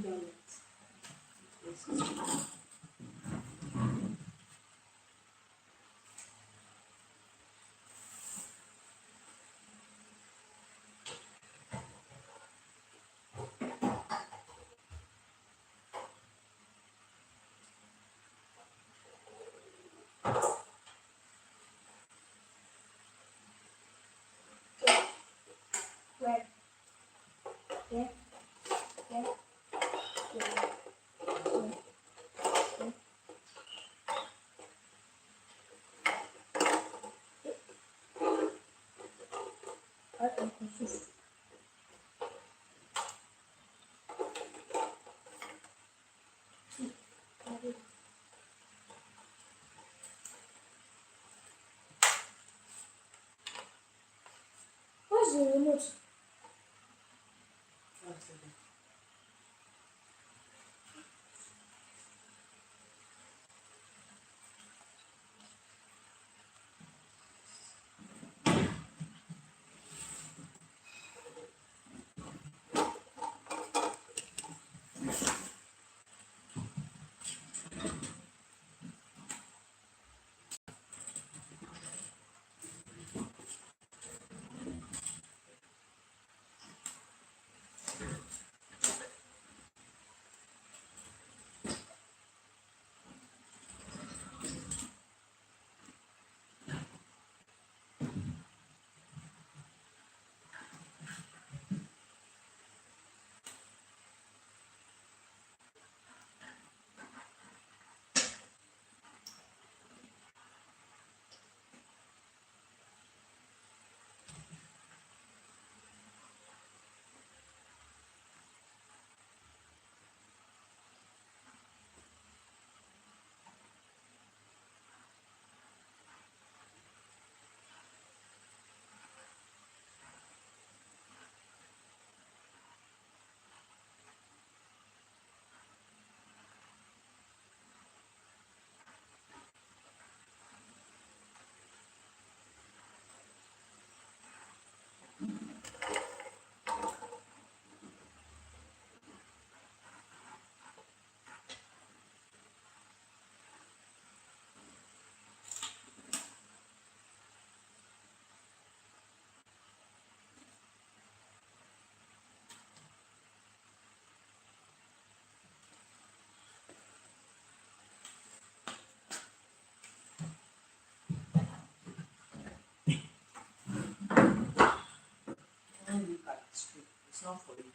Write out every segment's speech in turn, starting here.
done it. Where? Yeah. Yeah. Yeah. I'm confused. Where's the remote? Don't look at the screen. It's not for you.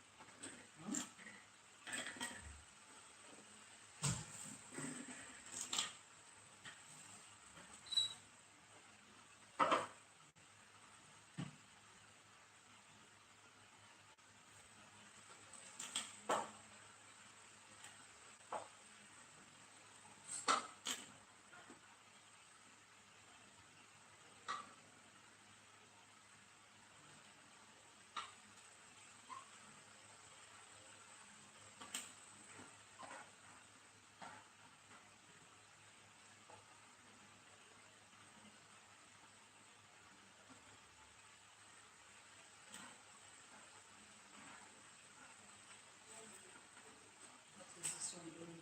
What is this one doing?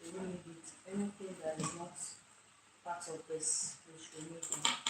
We don't need it. Anything that is not part of this, we should remove it.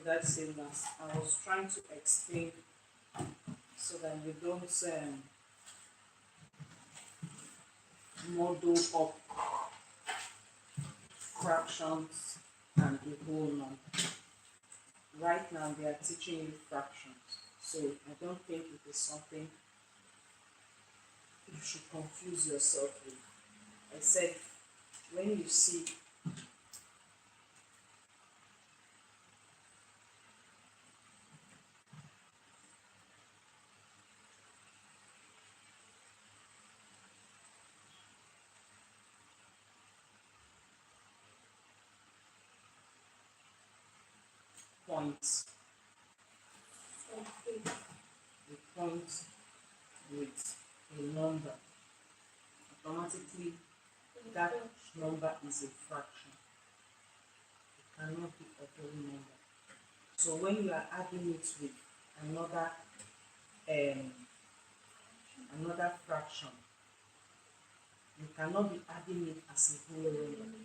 did I say last? I was trying to explain so that you don't model up fractions and a whole number. Right now they are teaching you fractions, so I don't think it is something you should confuse yourself with. I said when you see points, a point with a number, automatically that number is a fraction. It cannot be a whole number. So when you are adding it with another another fraction, you cannot be adding it as a whole number.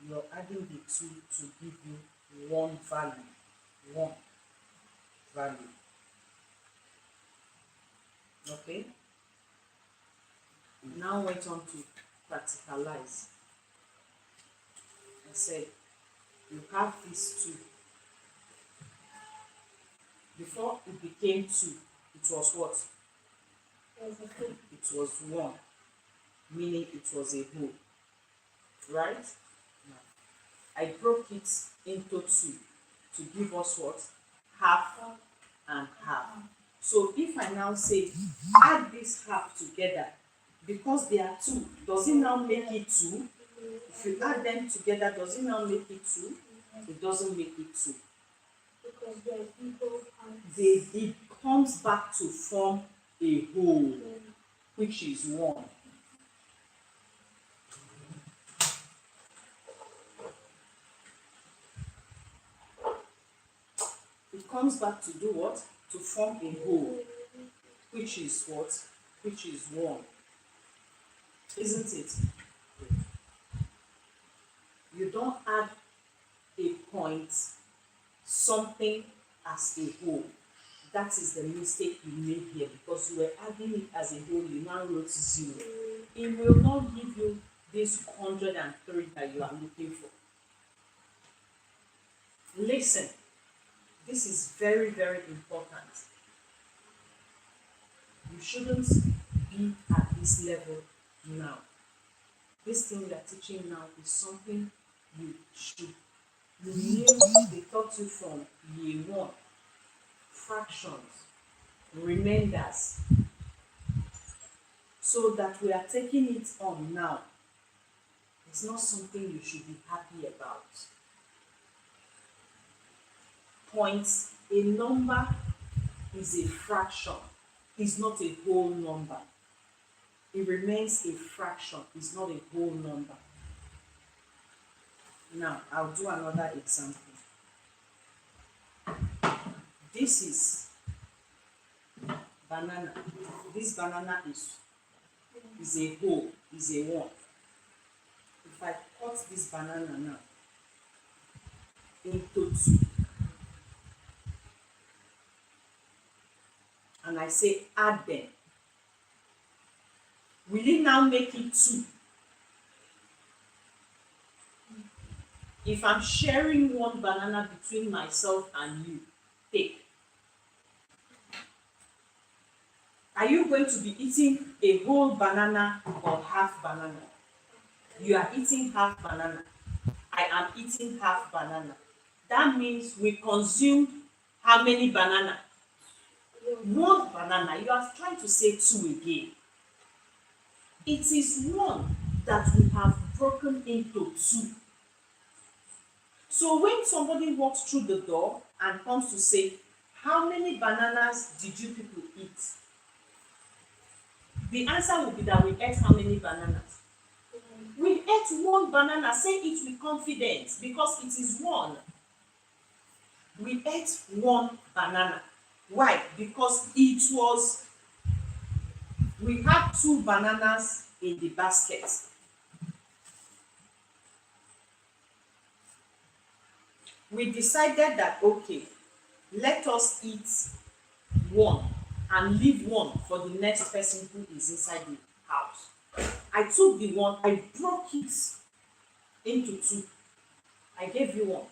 You are adding the two to give you one value. One value. Okay? Now went on to practicalize. I said you have these two. Before it became two, it was what? It was one, meaning it was a whole. Right? Now, I broke it into two to give us what? Half and half. So if I now say add this half together, because they are two, does it now make it two? If you add them together, does it now make it two? It doesn't make it two. Because they are equal parts. It comes back to form a whole, which is one. It comes back to do what? To form a whole, which is what? Which is one. Isn't it? You don't add a point, something as a whole. That is the mistake you made here, because you were adding it as a whole, you now wrote 0. It will not give you this 103 that you are looking for. Listen, this is very, very important. You shouldn't be at this level now. This thing we are teaching now is something you should. You knew they taught you from year 1. Fractions, remainders. So that we are taking it on now. It's not something you should be happy about. Points, a number is a fraction, is not a whole number. It remains a fraction, it's not a whole number. Now, I'll do another example. This is banana. This banana is a whole, is a 1. If I cut this banana now into 2, and I say add them, will it now make it 2? If I'm sharing one banana between myself and you, take. Are you going to be eating a whole banana or half banana? You are eating half banana. I am eating half banana. That means we consumed how many banana? One banana. You are trying to say 2 again. It is 1 that we have broken into 2. So when somebody walks through the door and comes to say, how many bananas did you people eat? The answer will be that we ate how many bananas? We ate 1 banana. Say it with confidence, because it is 1. We ate 1 banana. Why? Because we had 2 bananas in the basket. We decided that, okay, let us eat one and leave one for the next person who is inside the house. I took the one, I broke it into two. I gave you one.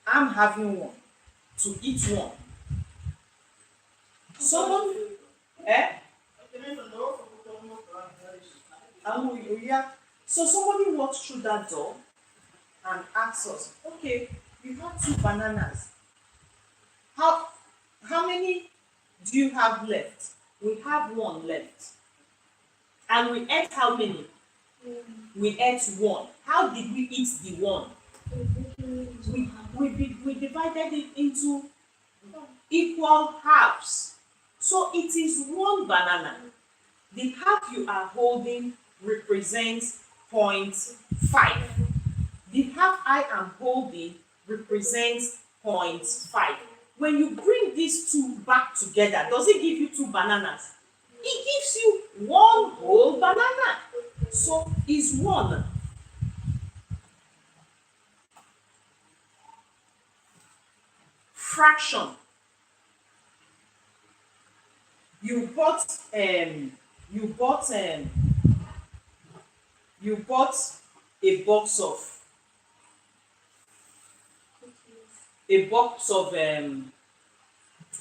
I'm having one to eat one. Someone, eh? Yeah. So somebody walked through that door and asked us, okay, you have two bananas. How how many do you have left? We have one left. And we ate how many? We ate one. How did we eat the one? We divided it into equal halves. So it is one banana. The half you are holding represents 0.5. The half I am holding represents 0.5. When you bring these two back together, does it give you two bananas? It gives you one whole banana. So is one. Fraction. You bought you bought you bought a box of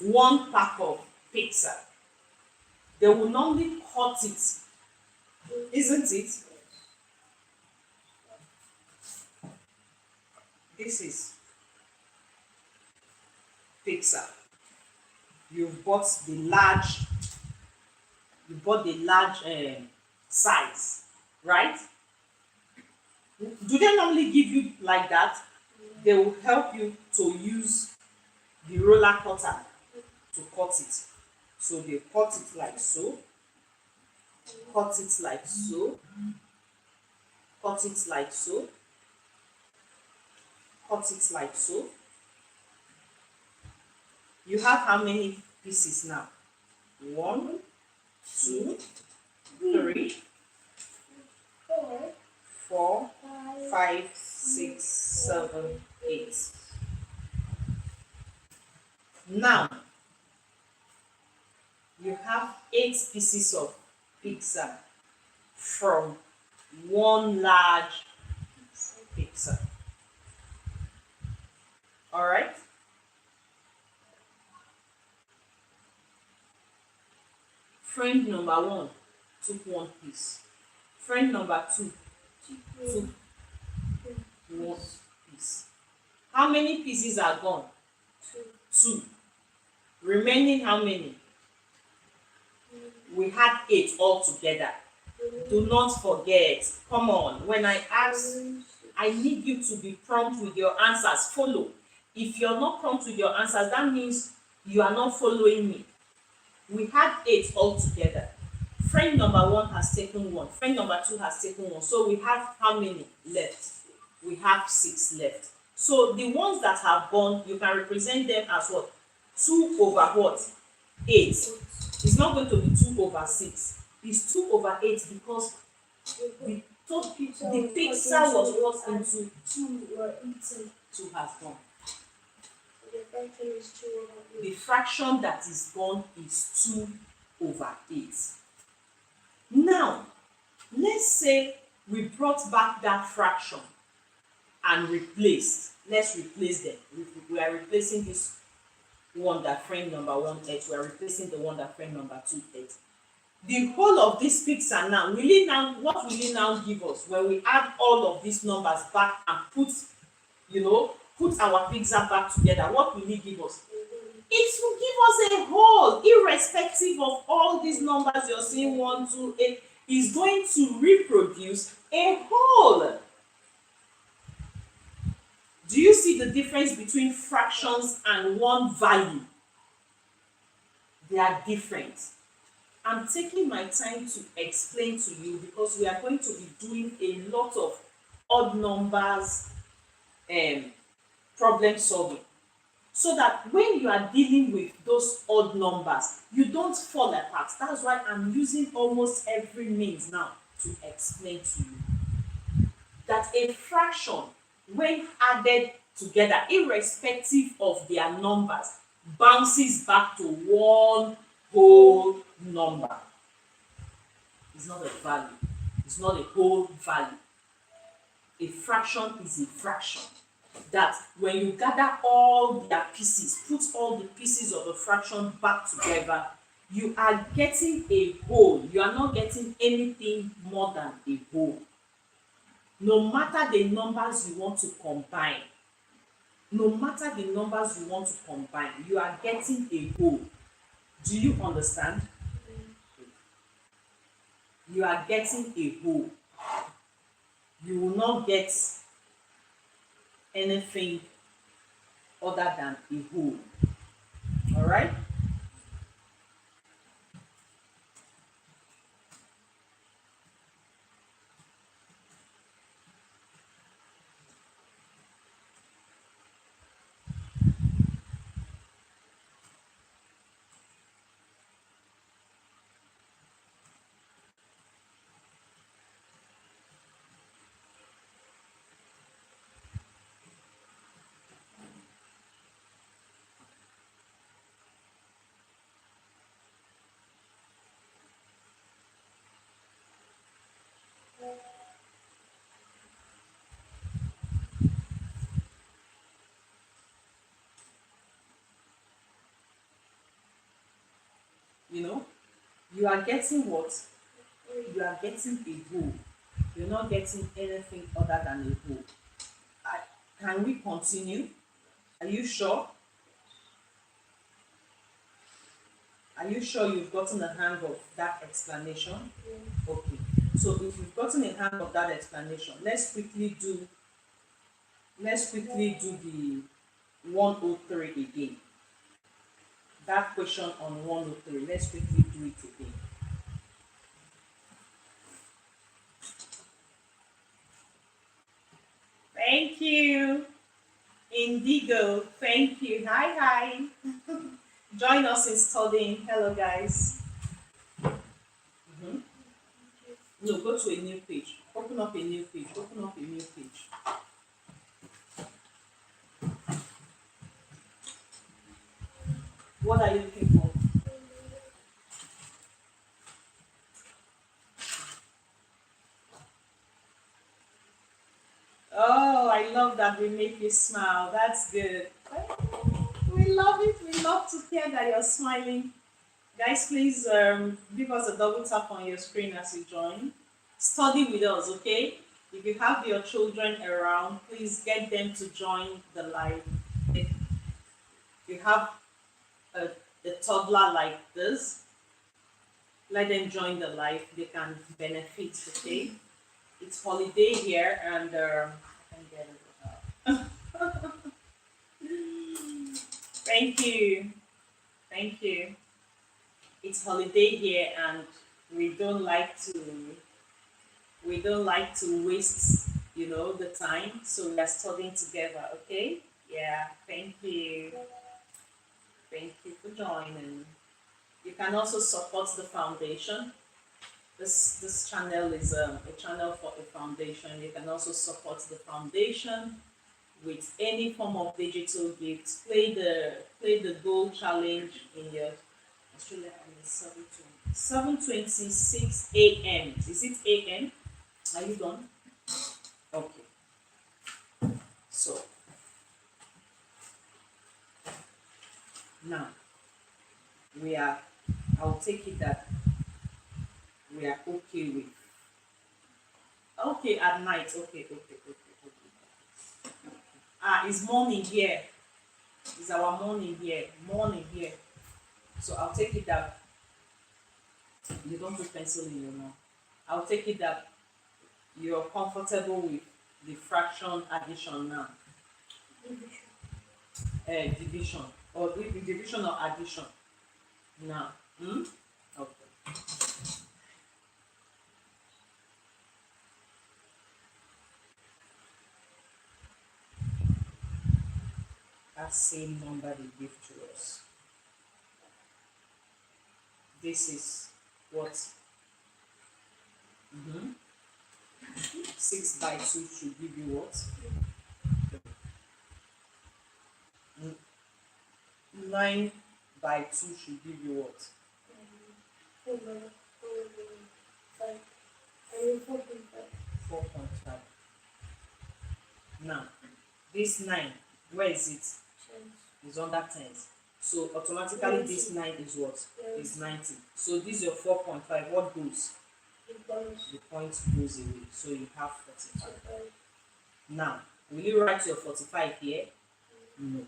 one pack of pizza. They will normally cut it, isn't it? This is pizza. You bought the large size, right? Do they normally give you like that? They will help you to use the roller cutter to cut it. So they cut it like so, cut it like so, cut it like so, cut it like so. You have how many pieces now? 1, 2, 3, 4, 5, 6, 7, 8. Now, you have 8 pieces of pizza from one large pizza. All right? Friend number 1 took 1 piece. Friend number 2 took 1 piece. How many pieces are gone? 2. Remaining how many? We had 8 altogether. Do not forget. Come on. When I ask, I need you to be prompt with your answers. Follow. If you're not prompt with your answers, that means you are not following me. We had 8 altogether. Friend number 1 has taken 1. Friend number 2 has taken 1. So we have how many left? We have 6 left. So the ones that have gone, you can represent them as what? 2 over what? 8. It's not going to be 2 over 6. It's 2 over 8 because the pizza was cut into 2 were eaten. 2 has gone. The fraction that is gone is 2 over 8. Now, let's say we brought back that fraction and replaced. Let's replace them. We are replacing this one that friend number 1 ate. We are replacing the one that friend number 2 ate. The whole of this pizza now, what will it now give us when we add all of these numbers back and put our pizza back together? What will it give us? It will give us a whole, irrespective of all these numbers you're seeing 1, 2, 8, is going to reproduce a whole. Do you see the difference between fractions and one value? They are different. I'm taking my time to explain to you because we are going to be doing a lot of odd numbers problem solving, so that when you are dealing with those odd numbers, you don't fall apart. That's why I'm using almost every means now to explain to you that a fraction, when added together, irrespective of their numbers, bounces back to one whole number. It's not a value. It's not a whole value. A fraction is a fraction. That when you gather all their pieces, put all the pieces of the fraction back together, you are getting a whole. You are not getting anything more than a whole. No matter the numbers you want to combine, no matter the numbers you want to combine, you are getting a whole. Do you understand? You are getting a whole. You will not get anything other than a whole. All right? You know, you are getting what? You are getting a whole. You're not getting anything other than a whole. I, can we continue? Are you sure? Are you sure you've gotten a hang of that explanation? Okay. So if you've gotten a hang of that explanation, let's quickly do the 103 again. That question on 103. Let's quickly do it again. Thank you. Indigo, thank you. Hi, hi. Join us in studying. Hello, guys. Mhm. No, go to a new page. Open up a new page. Open up a new page. What are you looking for? Oh, I love that we make you smile. That's good. We love it. We love to hear that you're smiling. Guys, please give us a double tap on your screen as you join. Study with us, okay? If you have your children around, please get them to join the live. If you have a, a toddler like this, let them join the live. They can benefit, okay? It's holiday here, and I can get it out. Thank you. Thank you. It's holiday here, and we don't like to we don't like to waste, the time. So we are studying together, okay? Yeah, thank you. Thank you for joining. You can also support the foundation. This channel is a channel for a foundation. You can also support the foundation with any form of digital gifts. Play the goal challenge in your Australia on the 7:26 a.m. Is it a.m.? Are you done? Okay. So now we are. I'll take it that we are okay with. Okay, at night. Okay. It's morning here. It's our morning here. Morning here. So I'll take it that you don't put pencil in your mouth. I'll take it that you're comfortable with the fraction addition now. Division. Or the division or addition now. Okay. That same number they give to us. This is what? 6 by 2 should give you what? 9 by 2 should give you what? 5. I mean 4.5. 4.5. Now, this 9, where is it? It's under tens. So automatically this 9 is what? Is 90. So this is your 4.5. What goes? The point goes away. So you have 45. Now, will you write your 45 here? No.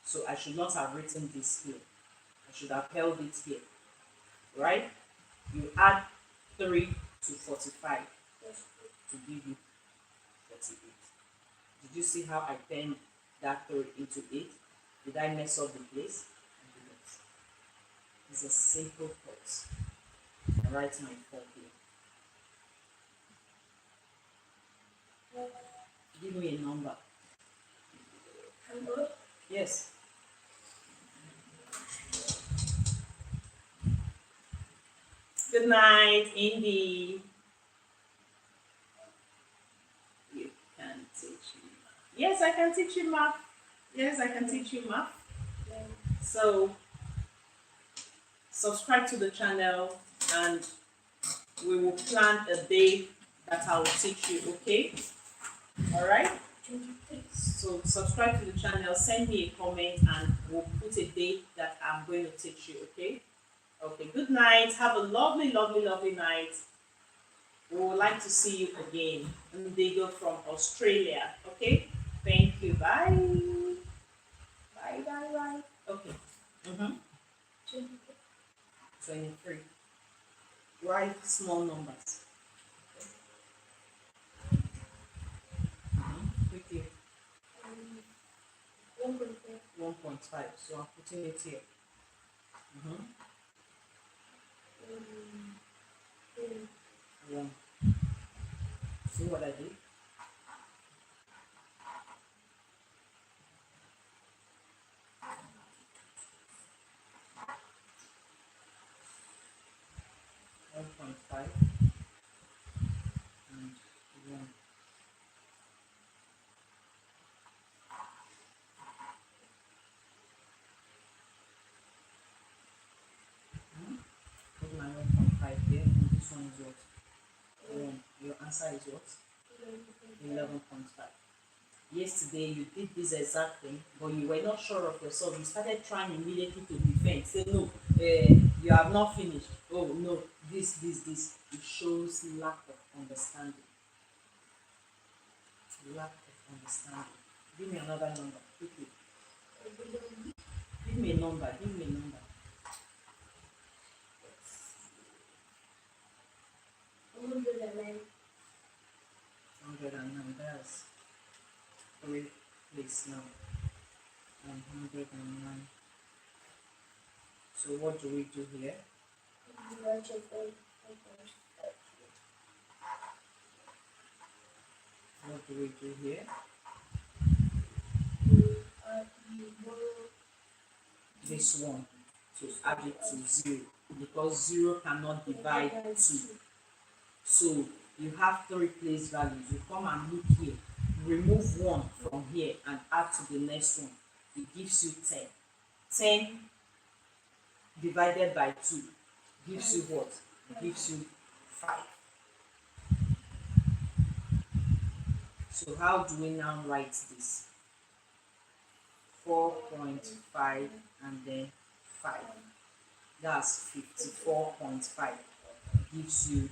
So I should not have written this here. I should have held it here. Right? You add 3 to 45 to give you 48. Did you see how I turned that 3 into 8? Did I mess up the place? I didn't. It's a simple thought. I write my 4 here. Give me a number. Yes. Good night, Indy. You can teach me math. Yes, I can teach you math. Yes, I can teach you math. So, subscribe to the channel and we will plan a day that I will teach you, okay? Alright? So, subscribe to the channel, send me a comment, and we'll put a date that I'm going to teach you, okay? Okay, good night. Have a lovely, lovely, lovely night. We would like to see you again. Indigo from Australia. Okay? Thank you. Bye. Bye, bye, bye. Okay. 23. Write small numbers. Quickly. 1.5. So I'm putting it here. One. See what I did? One point five and 1. Put my 1.5 here, and this one is what? 1. Your answer is what? 11.5. Yesterday you did this exact thing, but you were not sure of yourself. You started trying immediately to defend. Say no, you have not finished. Oh no, this. It shows lack of understanding. Lack of understanding. Give me another number, quickly. Give me a number. 109. 109. That's 3 place now. 109. So what do we do here? What do we do here? This one to add it to 0 because 0 cannot divide 2. So you have 3 place values. You come and look here. You remove 1 from here and add to the next one. It gives you 10. 10 divided by 2 gives you what? It gives you 5. So how do we now write this? 4.5 and then 5. That's 54.5. Gives you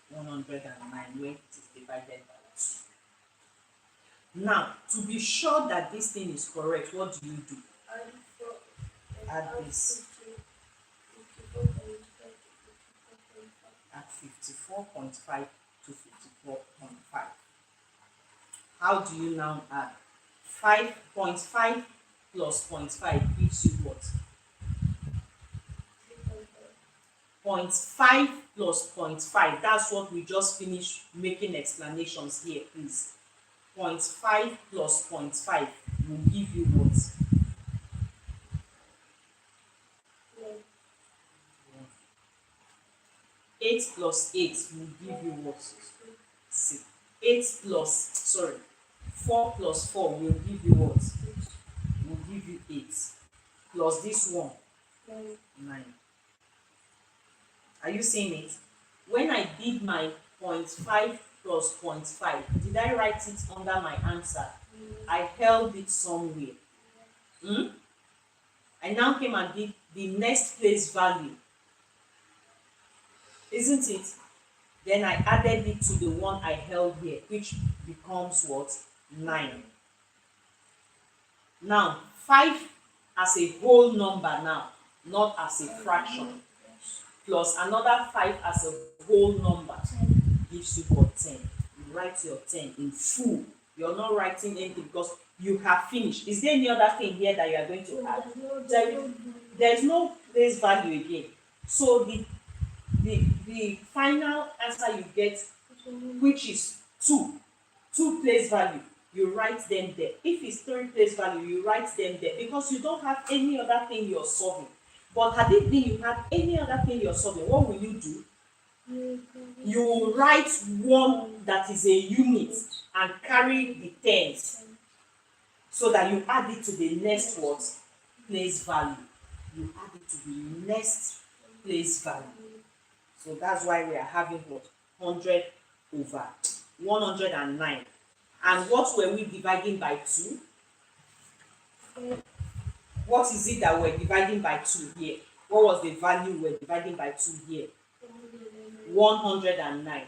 109 when it is divided by 2. Now, to be sure that this thing is correct, what do you do? Add this. Add 54.5 to 54.5. How do you now add? 5.5 plus 0.5 gives you what? 0.5 plus 0.5. That's what we just finished making explanations here, please. 0.5 plus 0.5 will give you what? 8 plus 8 will give you what? 6. 4 plus 4 will give you what? will give you 8 plus this one, 9. Are you seeing it? When I did my 0.5 plus 0.5, did I write it under my answer? I held it somewhere. Hmm? I now came and did the next place value, isn't it? Then I added it to the one I held here, which becomes what? 9. Now, 5 as a whole number now, not as a fraction, plus another 5 as a whole number gives you what? 10. You write your 10 in full. You're not writing anything because you have finished. Is there any other thing here that you are going to add? There is no place value again. So the final answer you get, which is 2 place value, you write them there. If it's 3 place value, you write them there because you don't have any other thing you're solving. But had it been you had any other thing you're solving, what will you do? You will write one that is a unit and carry the tens so that you add it to the next what? Place value. You add it to the next place value. So that's why we are having what? 100 over 109. And what were we dividing by 2? What is it that we're dividing by 2 here? What was the value we're dividing by 2 here? 109.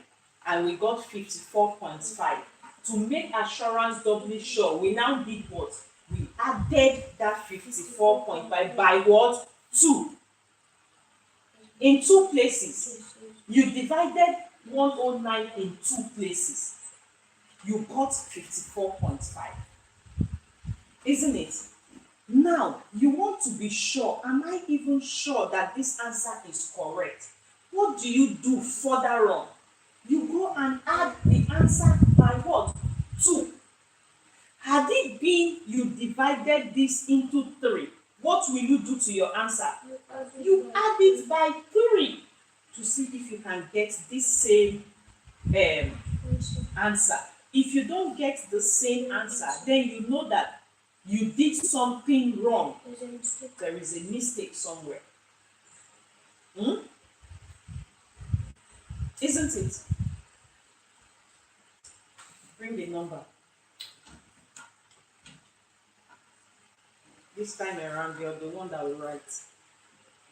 And we got 54.5. To make assurance doubly sure, we now did what? We added that 54.5 by what? 2. In 2 places. You divided 109 in 2 places. You got 54.5. Isn't it? Now, you want to be sure, am I even sure that this answer is correct? What do you do further on? You go and add the answer by what? 2. Had it been you divided this into 3, what will you do to your answer? You add it by 3 to see if you can get this same answer. If you don't get the same answer, then you know that you did something wrong. There is a mistake somewhere. Isn't it? Bring the number. This time around, you're the one that will write.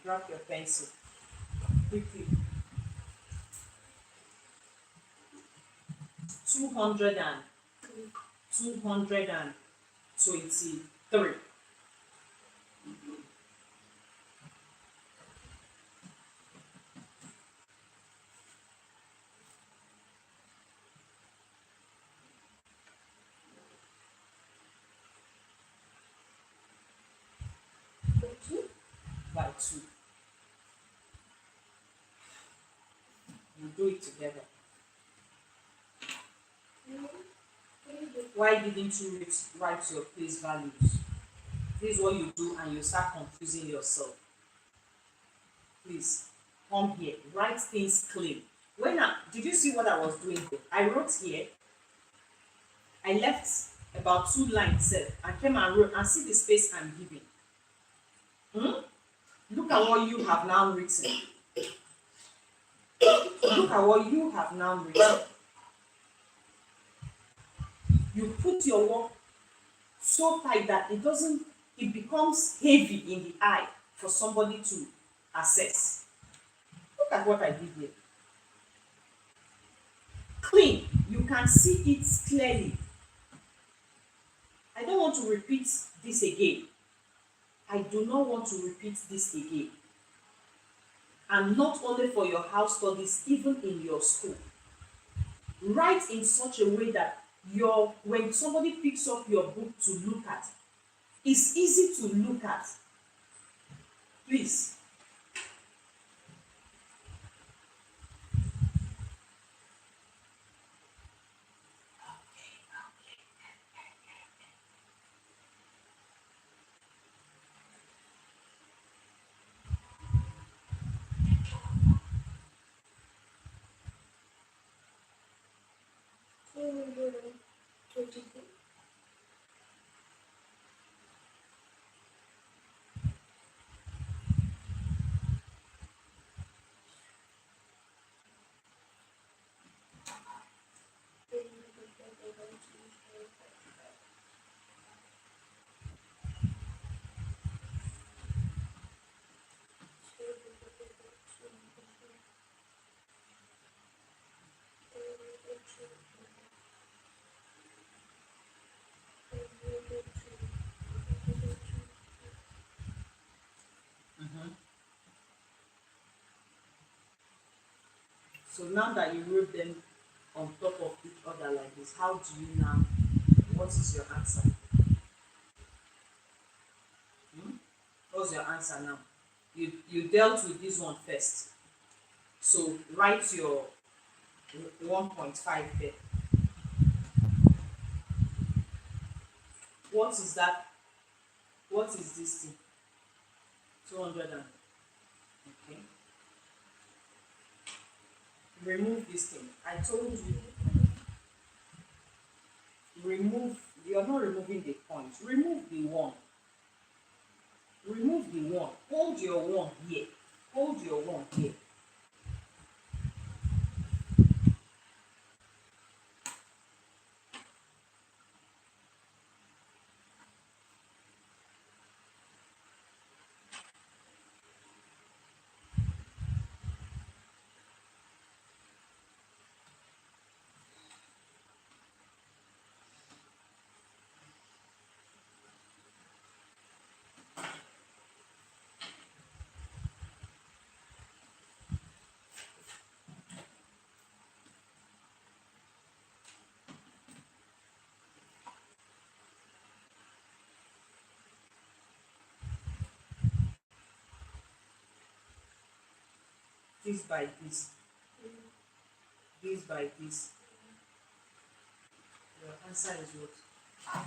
Drop your pencil. Quickly. 223. By 2. You do it together. Why didn't you write your place values? This is what you do and you start confusing yourself. Please, come here. Write things clean. Did you see what I was doing here? I wrote here. I left about 2 lines and came and wrote and see the space I'm giving. Look at what you have now written. Look at what you have now written. You put your work so tight that it becomes heavy in the eye for somebody to assess. Look at what I did here. Clean. You can see it clearly. I don't want to repeat this again. I do not want to repeat this again. And not only for your house studies, even in your school. Write in such a way that when somebody picks up your book to look at, it's easy to look at. Please. So now that you wrote them on top of each other like this, how do you now, what is your answer? Hmm? What's your answer now? You dealt with this one first. So write your 1.5 there. What is that? What is this thing? 200 and, okay. Remove this thing. I told you, remove, you're not removing the point. Remove the one. Remove the one. Hold your one here. Hold your one here. This by this. This by this. Your answer is what? 111.5.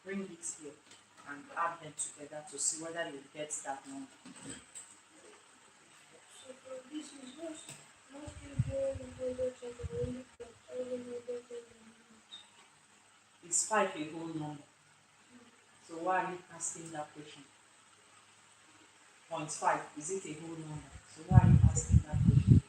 Bring it here and add them together to see whether you get that number. So for this is most people will go check the limit, but I will not go to the limit. Is 5 a whole number? So why are you asking that question? 0.5, is it a whole number? So why are you asking that question?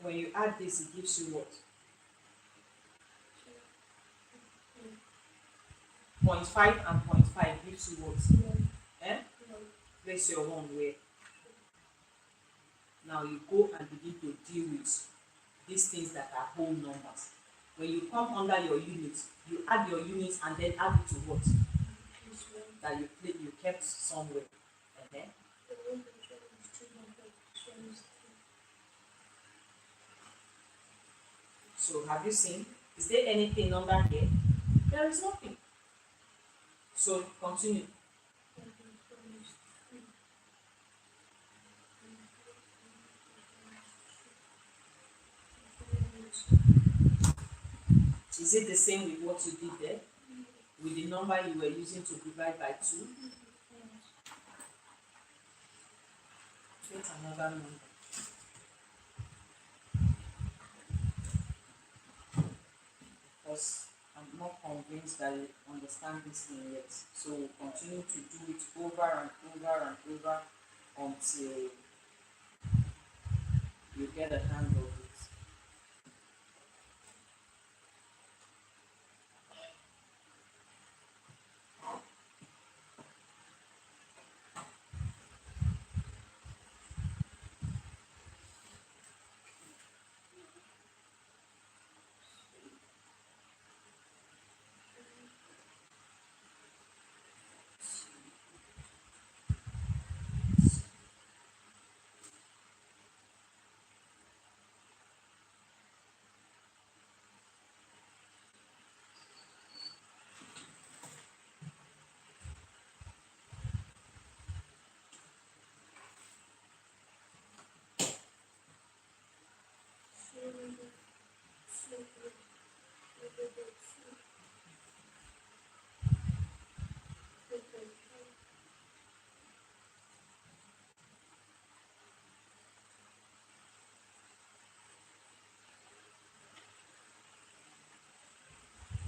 When you add this, it gives you what? 0.5 and 0.5 gives you what? Eh? Place your one where? Now you go and begin to deal with these things that are whole numbers. When you come under your units, you add your units and then add it to what? That you kept somewhere. Okay? So have you seen? Is there anything under here? There is nothing. So continue. Is it the same with what you did there? With the number you were using to divide by 2? Get another number. Because I'm not convinced that you understand this thing yet. So we'll continue to do it over and over and over until you get a hang of it.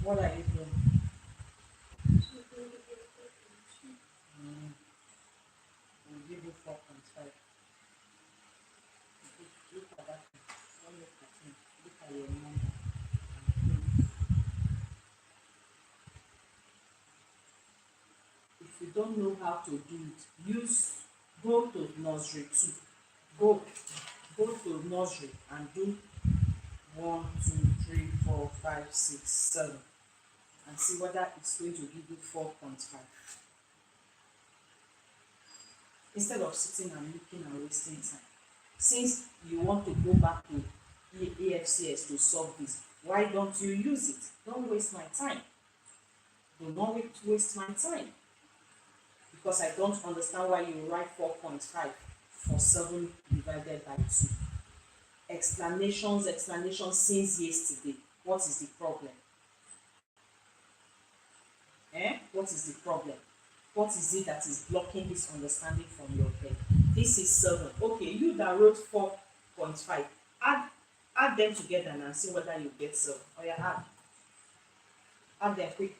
What are you doing? So I'm going to get 4.2. Mm, we'll give you 4.5. Look at that. Don't look at me. Look at your number. Mm. If you don't know how to do it, go to nursery 2. Go go to nursery and do 1, 2, 3, 4, 5, 6, 7 and see whether it's going to give you 4.5 instead of sitting and looking and wasting time. Since you want to go back to AFCS to solve this, why don't you use it? Don't waste my time. Do not waste my time, because I don't understand why you write 4.5 for 7 divided by 2. Explanations since yesterday. What is the problem? What is the problem? What is it that is blocking this understanding from your head? This is 7. Okay, you that wrote 4.5, add them together and see whether you get 7. Oh yeah, add them quick.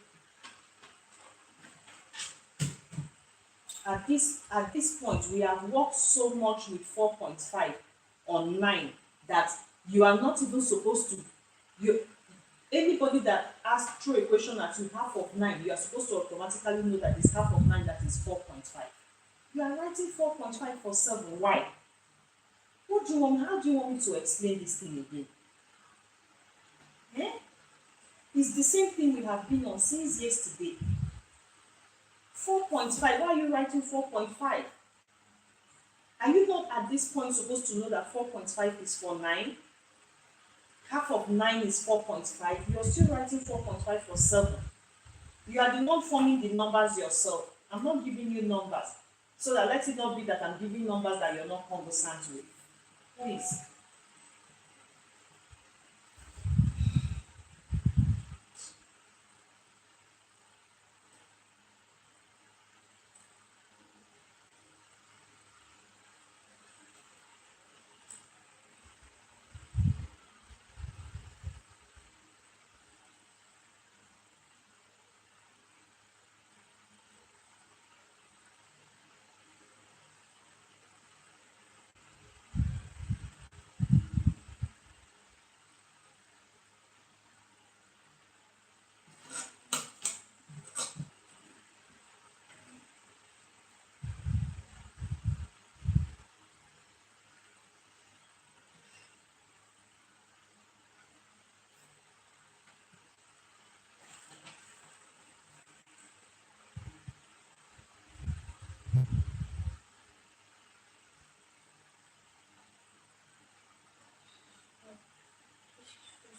At this point, we have worked so much with 4.5 on 9 that you are not even supposed to. You Anybody that asks throw a question at you half of 9, you are supposed to automatically know that it's half of 9 that is 4.5. You are writing 4.5 for 7. Why? What do you want? How do you want me to explain this thing again? Eh? It's the same thing we have been on since yesterday. 4.5. Why are you writing 4.5? Are you not at this point supposed to know that 4.5 is for 9? Half of 9 is 4.5. You're still writing 4.5 for 7. You are the one forming the numbers yourself. I'm not giving you numbers. So that let it not be that I'm giving numbers that you're not conversant with. Please.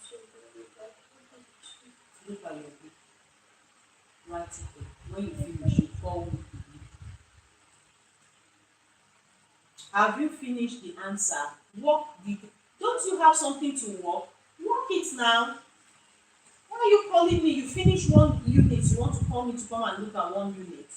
So I'm going to get 4.2. Look at your book. Write it there. When you finish, you call me. Have you finished the answer? Don't you have something to work? Work it now. Why are you calling me? You finish one unit. You want to call me to come and look at one unit.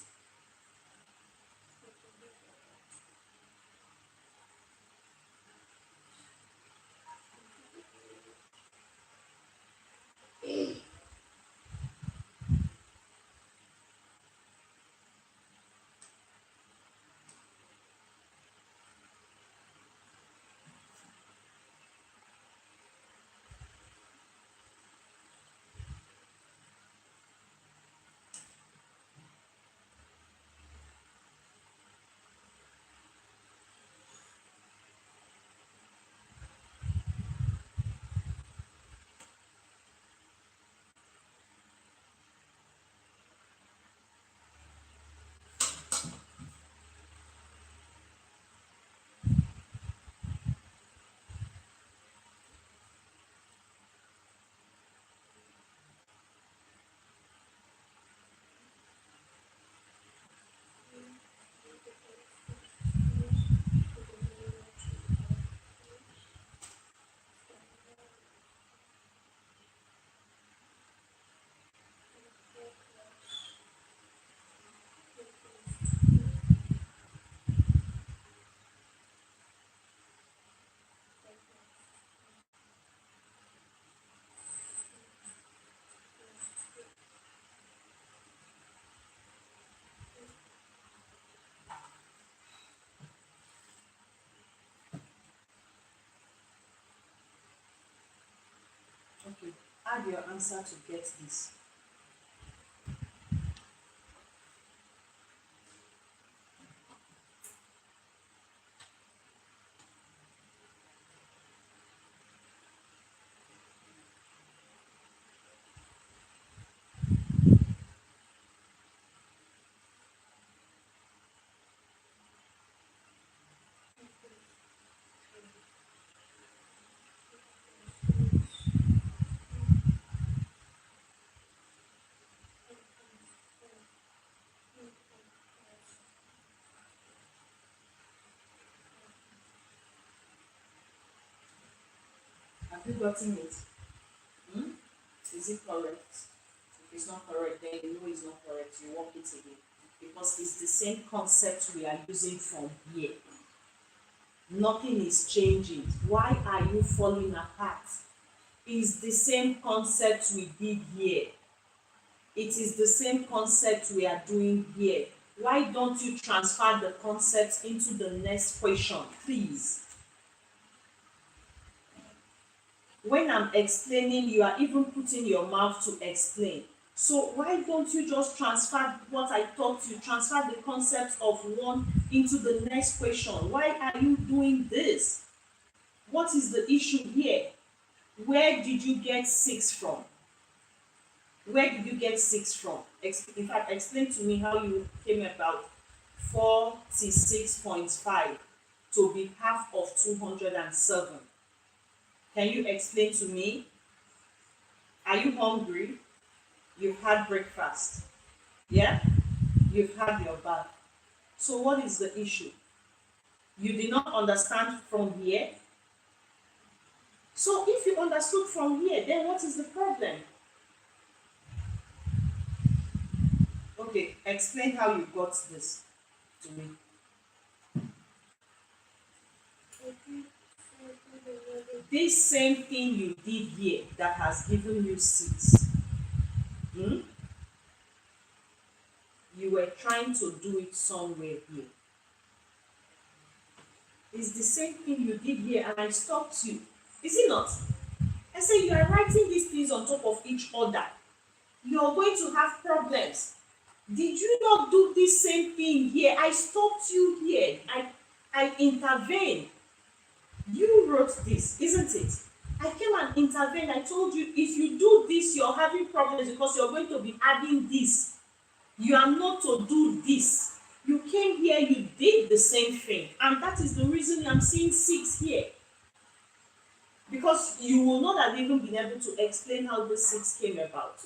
Add your answer to get this. Have you gotten it? Hmm? Is it correct? If it's not correct, then you know it's not correct. You walk it again. Because it's the same concept we are using from here. Nothing is changing. Why are you falling apart? It's the same concept we did here. It is the same concept we are doing here. Why don't you transfer the concept into the next question, please? When I'm explaining, you are even putting your mouth to explain. So why don't you just transfer what I taught you, transfer the concept of one into the next question? Why are you doing this? What is the issue here? Where did you get 6 from? Where did you get 6 from? In fact, explain to me how you came about 46.5 to be half of 207. Can you explain to me? Are you hungry? You've had breakfast. Yeah? You've had your bath. So what is the issue? You did not understand from here? So if you understood from here, then what is the problem? Okay, explain how you got this to me. This same thing you did here that has given you 6. You were trying to do it somewhere here. It's the same thing you did here and I stopped you. Is it not? I said you are writing these things on top of each other. You're going to have problems. Did you not do this same thing here? I stopped you here. I intervened. You wrote this, isn't it? I came and intervened. I told you if you do this, you're having problems because you're going to be adding this. You are not to do this. You came here, you did the same thing. And that is the reason I'm seeing 6 here. Because you will not have even been able to explain how the 6 came about.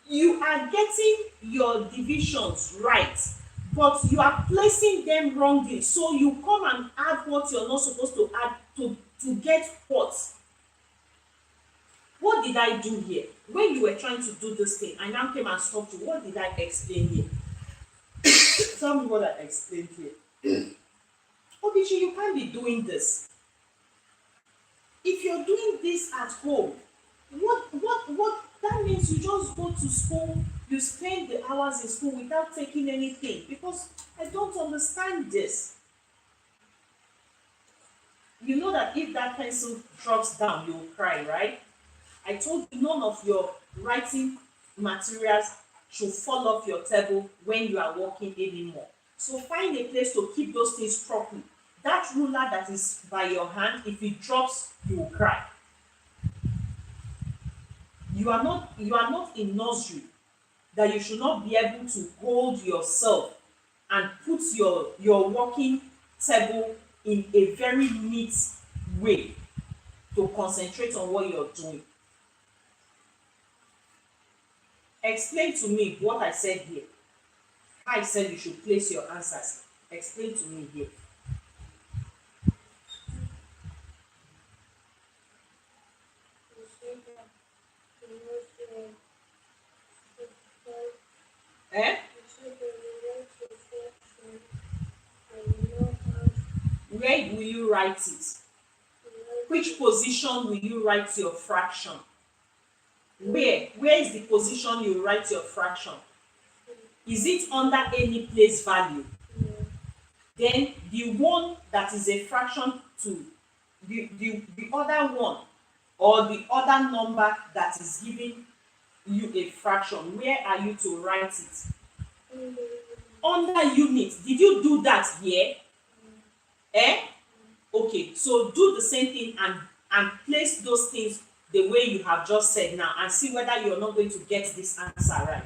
You are getting your divisions right, but you are placing them wrongly. So you come and add what you're not supposed to add to get what? What did I do here? When you were trying to do this thing, I now came and stopped you. What did I explain here? Tell me what I explained here. Obichi, you can't be doing this. If you're doing this at home, what that means you just go to school, you spend the hours in school without taking anything, because I don't understand this. You know that if that pencil drops down, you will cry, right? I told you none of your writing materials should fall off your table when you are working anymore. So find a place to keep those things properly. That ruler that is by your hand, if it drops, you will cry. You are not in nursery that you should not be able to hold yourself and put your working table in a very neat way to concentrate on what you're doing. Explain to me what I said here. I said you should place your answers. Explain to me here. Eh? Where will you write it? Which position will you write your fraction? Where is the position you write your fraction? Is it under any place value? Then the one that is a fraction to the other one or the other number that is giving you a fraction, where are you to write it? Under unit. Did you do that here? Eh? Okay, so do the same thing and place those things the way you have just said now and see whether you're not going to get this answer right.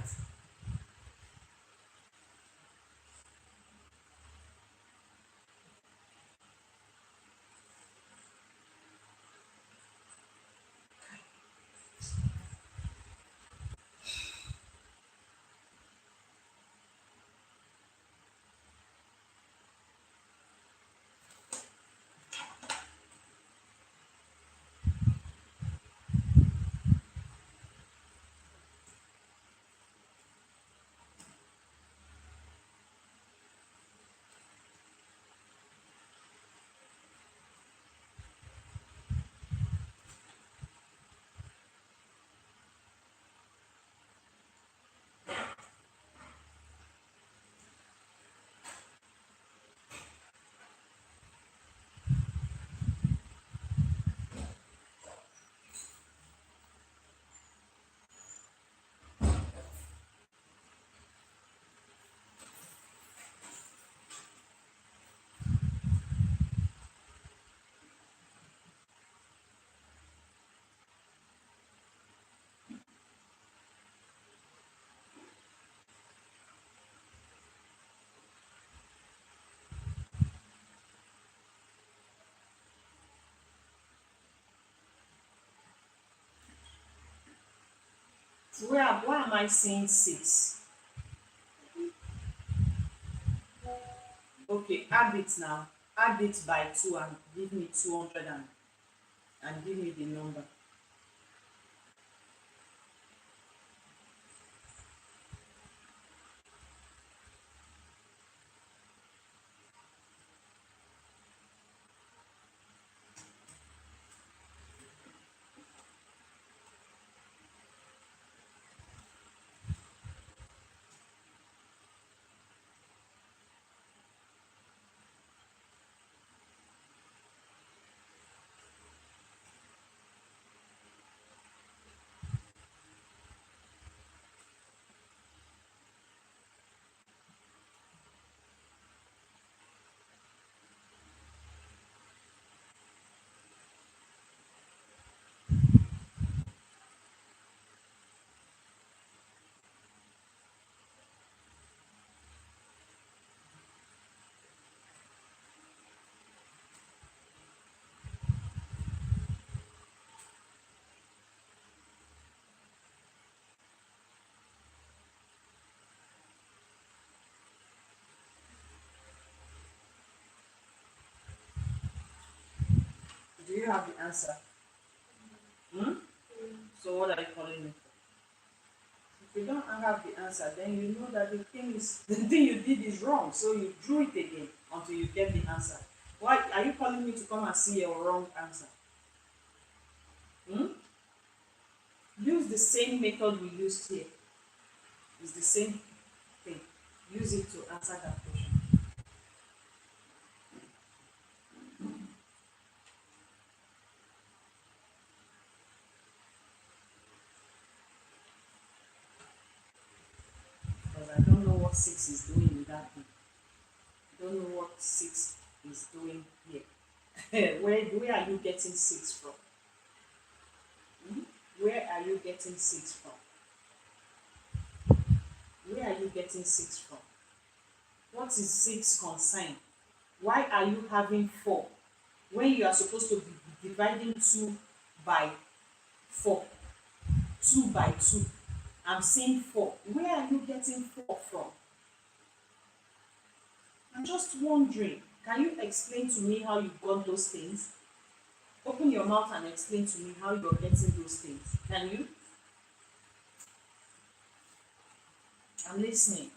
Why am I saying 6? Okay, add it now. Add it by 2 and give me 200 and give me the number. Do you have the answer? Hmm? So what are you calling me for? If you don't have the answer, then you know that the thing you did is wrong. So you drew it again until you get the answer. Why are you calling me to come and see your wrong answer? Hmm? Use the same method we used here. It's the same thing. Use it to answer that question. Because I don't know what 6 is doing in that thing. I don't know what 6 is doing here. Where are you getting 6 from? Hmm? Where are you getting 6 from? Where are you getting 6 from? What is 6 concern? Why are you having 4 when you are supposed to be dividing 2 by 4? 2 by 2. I'm saying 4. Where are you getting 4 from? I'm just wondering. Can you explain to me how you got those things? Open your mouth and explain to me how you're getting those things. Can you? I'm listening.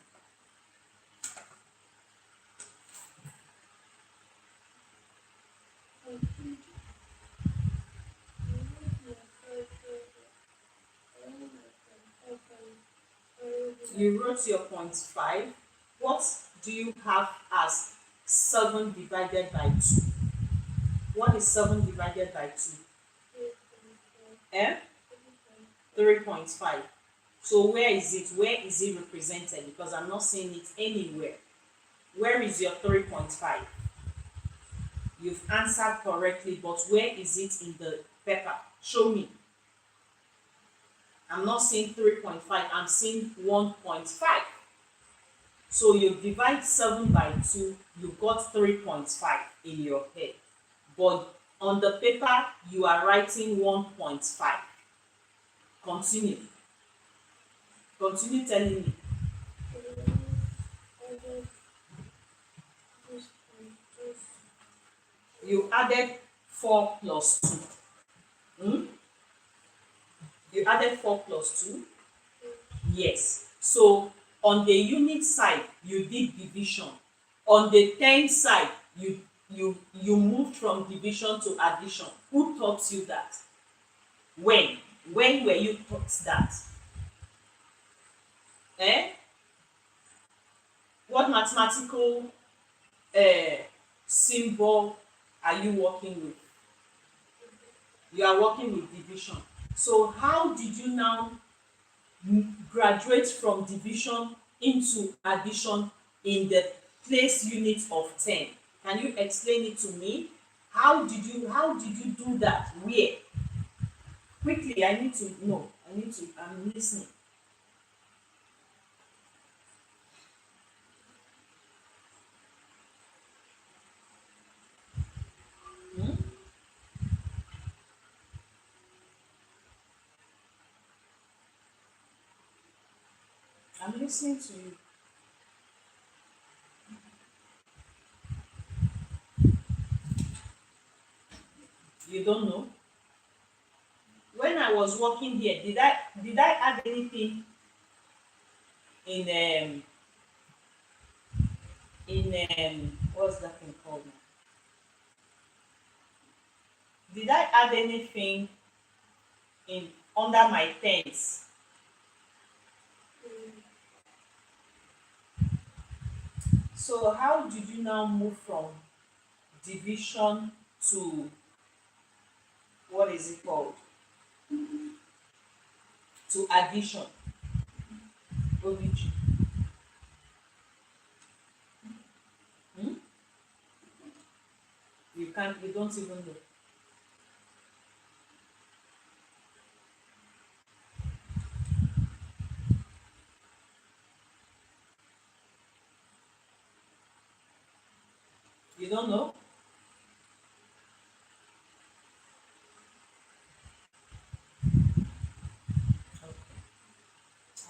You wrote your point 5. What do you have as 7 divided by 2? What is 7 divided by 2? 3.5. Eh? 3.5. So where is it? Where is it represented? Because I'm not seeing it anywhere. Where is your 3.5? You've answered correctly, but where is it in the paper? Show me. I'm not seeing 3.5, I'm seeing 1.5. So you divide 7 by 2, you got 3.5 in your head. But on the paper, you are writing 1.5. Continue. Continue telling me. Added this and this. You added 4 plus 2. Hmm? You added 4 plus 2? Yes. So on the unit side, you did division. On the 10 side, you moved from division to addition. Who taught you that? When? When were you taught that? Eh? What mathematical symbol are you working with? You are working with division. So how did you now graduate from division into addition in the place unit of 10? Can you explain it to me? How did you do that? Where? Quickly, I need to know. I'm listening. Hmm? I'm listening to you. You don't know? When I was working here, did I add anything in what's that thing called now? Did I add anything in under my tens? So how did you now move from division to what is it called? To addition? OBG. Hmm? You don't even know. You don't know? Okay.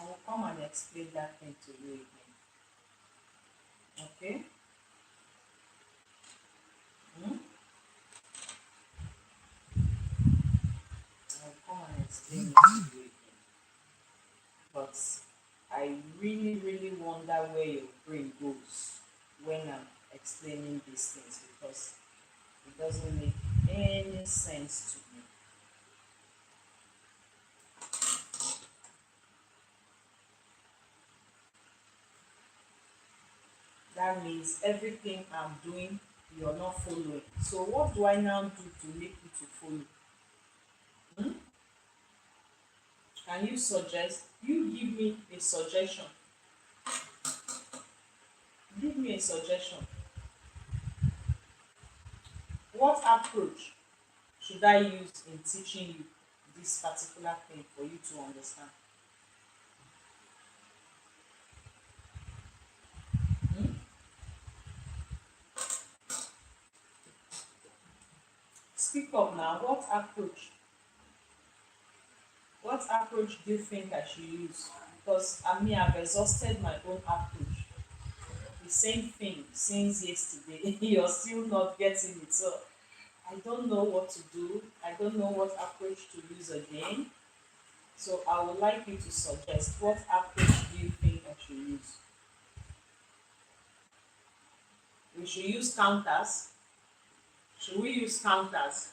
I will come and explain that thing to you again. Okay? Hmm? I will come and explain it to you again. But I really, really wonder where your brain goes when I'm explaining these things because it doesn't make any sense to me. That means everything I'm doing, you're not following. So what do I now do to make you to follow? Hmm? Can you suggest? You give me a suggestion. Give me a suggestion. What approach should I use in teaching you this particular thing for you to understand? Hmm? Speak up now. What approach? What approach do you think I should use? Because I've exhausted my own approach. The same thing since yesterday. You're still not getting it. So I don't know what to do. I don't know what approach to use again. So I would like you to suggest what approach do you think I should use? We should use counters. Should we use counters?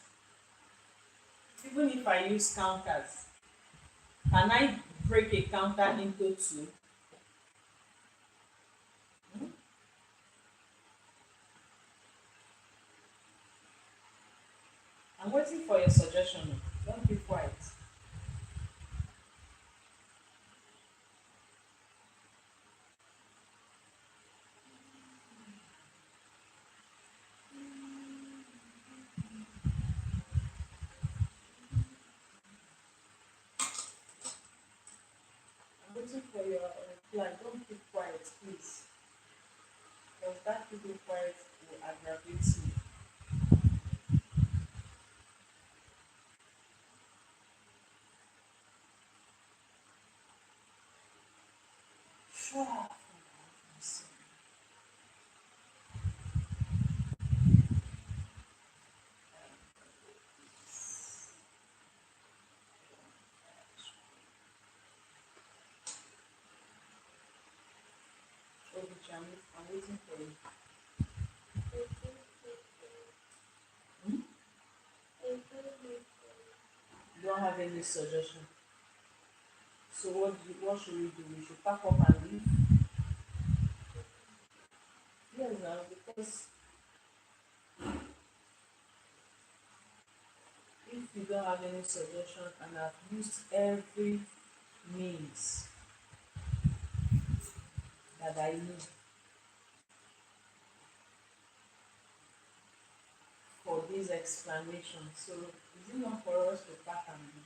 Even if I use counters, can I break a counter into two? waiting for your suggestion. Don't keep quiet. I'm waiting for your reply. Don't keep quiet, please. Because that keeping quiet will aggravate me. Sure. I'm waiting for you. Hmm? You don't have any suggestion. So what should we do? We should pack up and leave? Yes, now because if you don't have any suggestion and I've used every means that I need for this explanation, so is it not for us to pack and leave?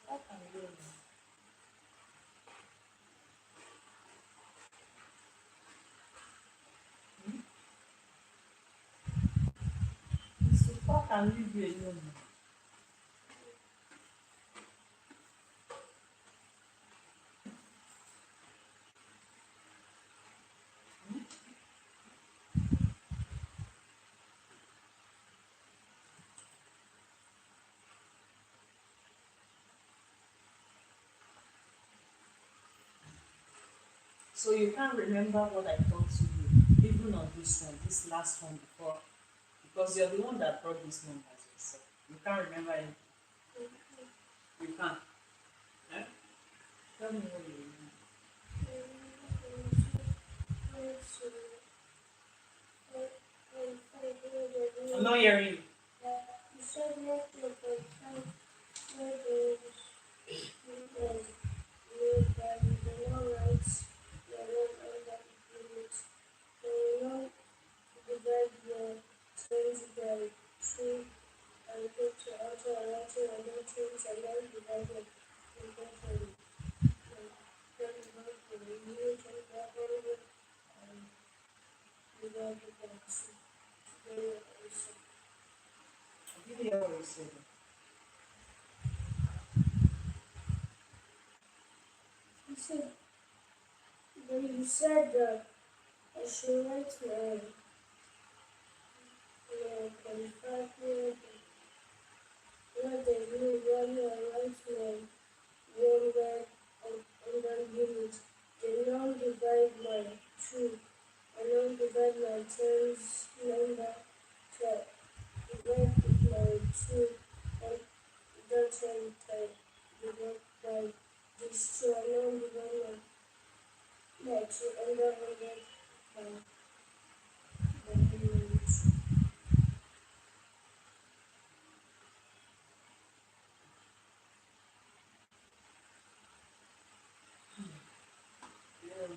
Pack and go now. Hmm? It's to pack and leave you alone now. So you can't remember what I taught to you, even on this one, this last one before, because you're the one that brought this numbers yourself. You can't remember anything. You can't. Eh? Tell me what you remember. I'm not hearing you. You said not to find where there is that the law rights the law under limits. They will not divide your sins by two and put to alter and alter and not change and not divided intentionally. Then not the new take that over and divide the box. Together also. I didn't hear what you said. You said that I should write my 25 minutes. What they do when I write my one word under unit. They now divide my two. I now divide my turns number to divide my two and that's one time divide by this two. I now divide my two under 100 by units. Yeah.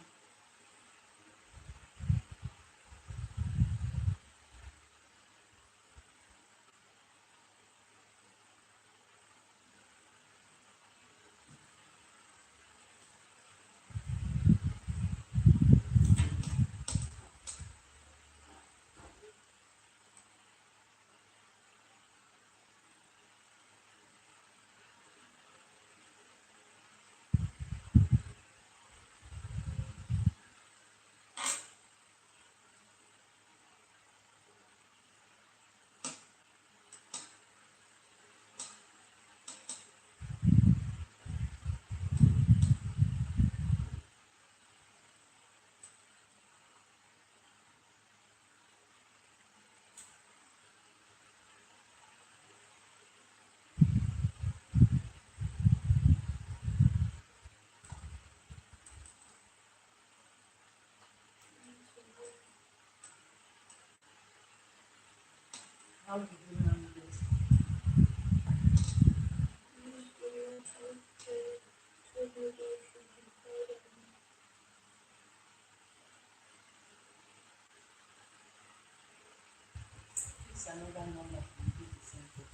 How did you manage it? Use the network segregation to find It's another number can do the same thing.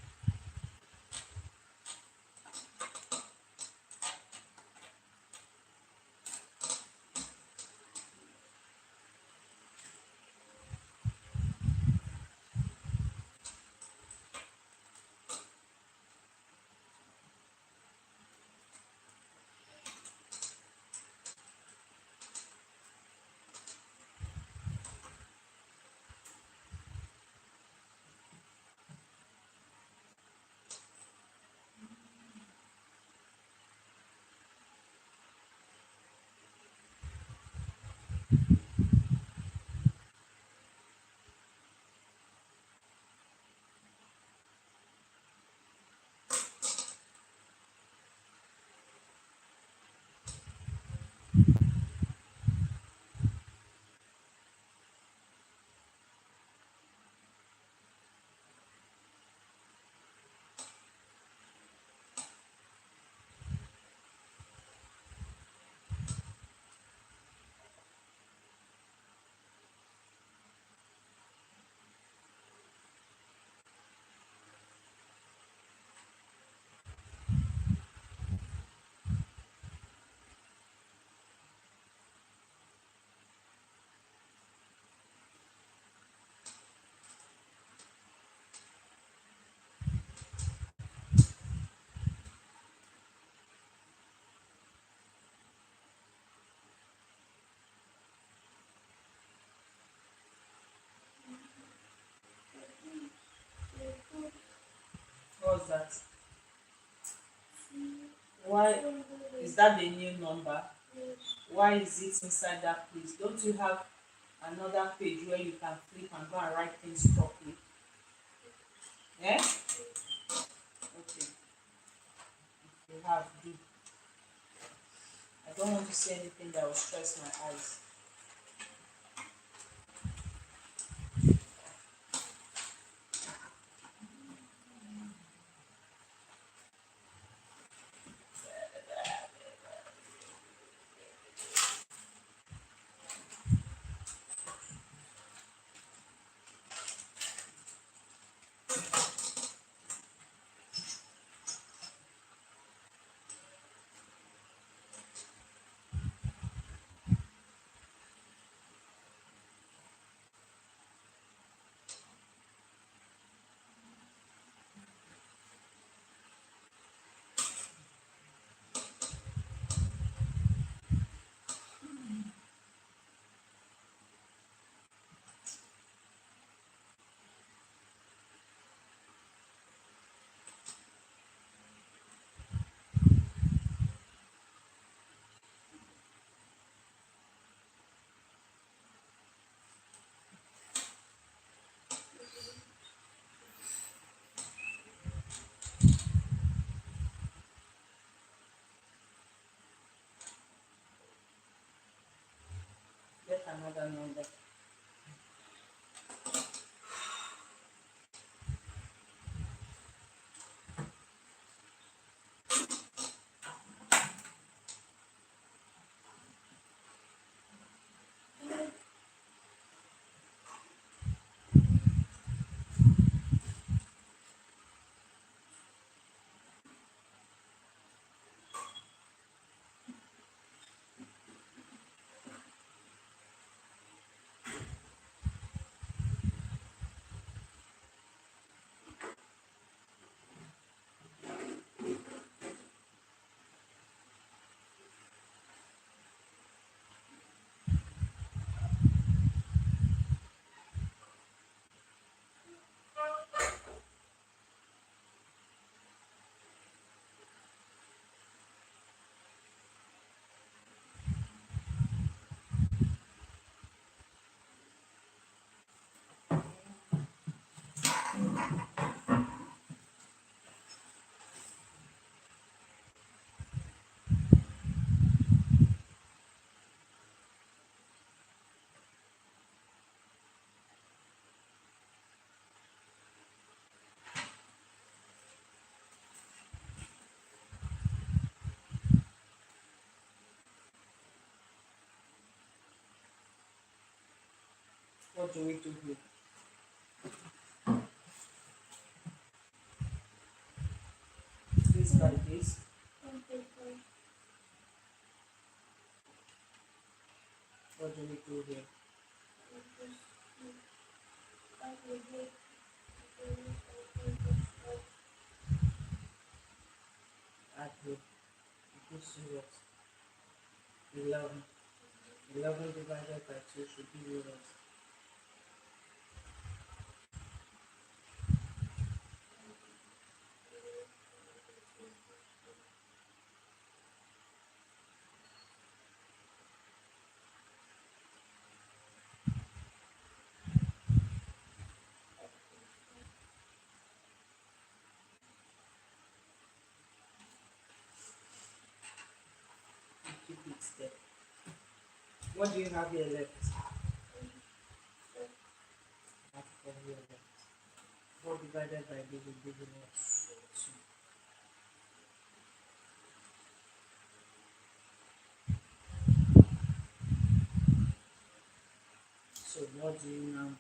What's that? Why is that the new number? Why is it inside that place? Don't you have another page where you can flip and go and write things properly? Eh? Okay. If you have, do. I don't want to say anything that will stress my eyes. Get another number. What do we do here? This by this. What do we do here? Add here. It gives you what? 11. 11 divided by 2 should give you what? Keep it there. What do you have here left? Half of here left. 4 divided by this will give you what? 2. So what do you now do?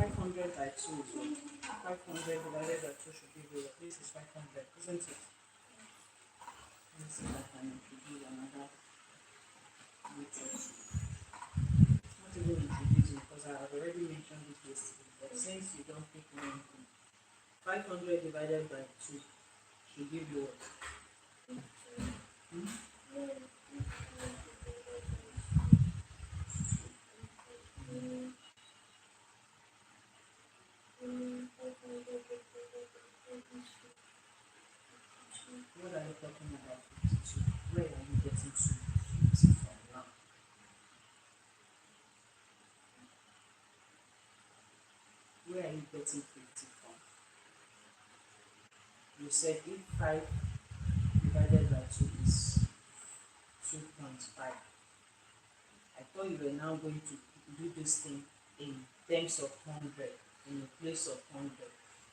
500 by 2 is what? 500 divided by 2 should give you what? This is 500, isn't it? Let's see if I can introduce another method. Not even introducing because I have already mentioned it yesterday, but since you don't pick anything, 500 divided by 2 should give you what? What are you talking about 52? Where are you getting to 50 from now? Where are you getting 50 from? You said if 5 divided by 2 is 2.5. I thought you were now going to do this thing in terms of 100, in a place of 100.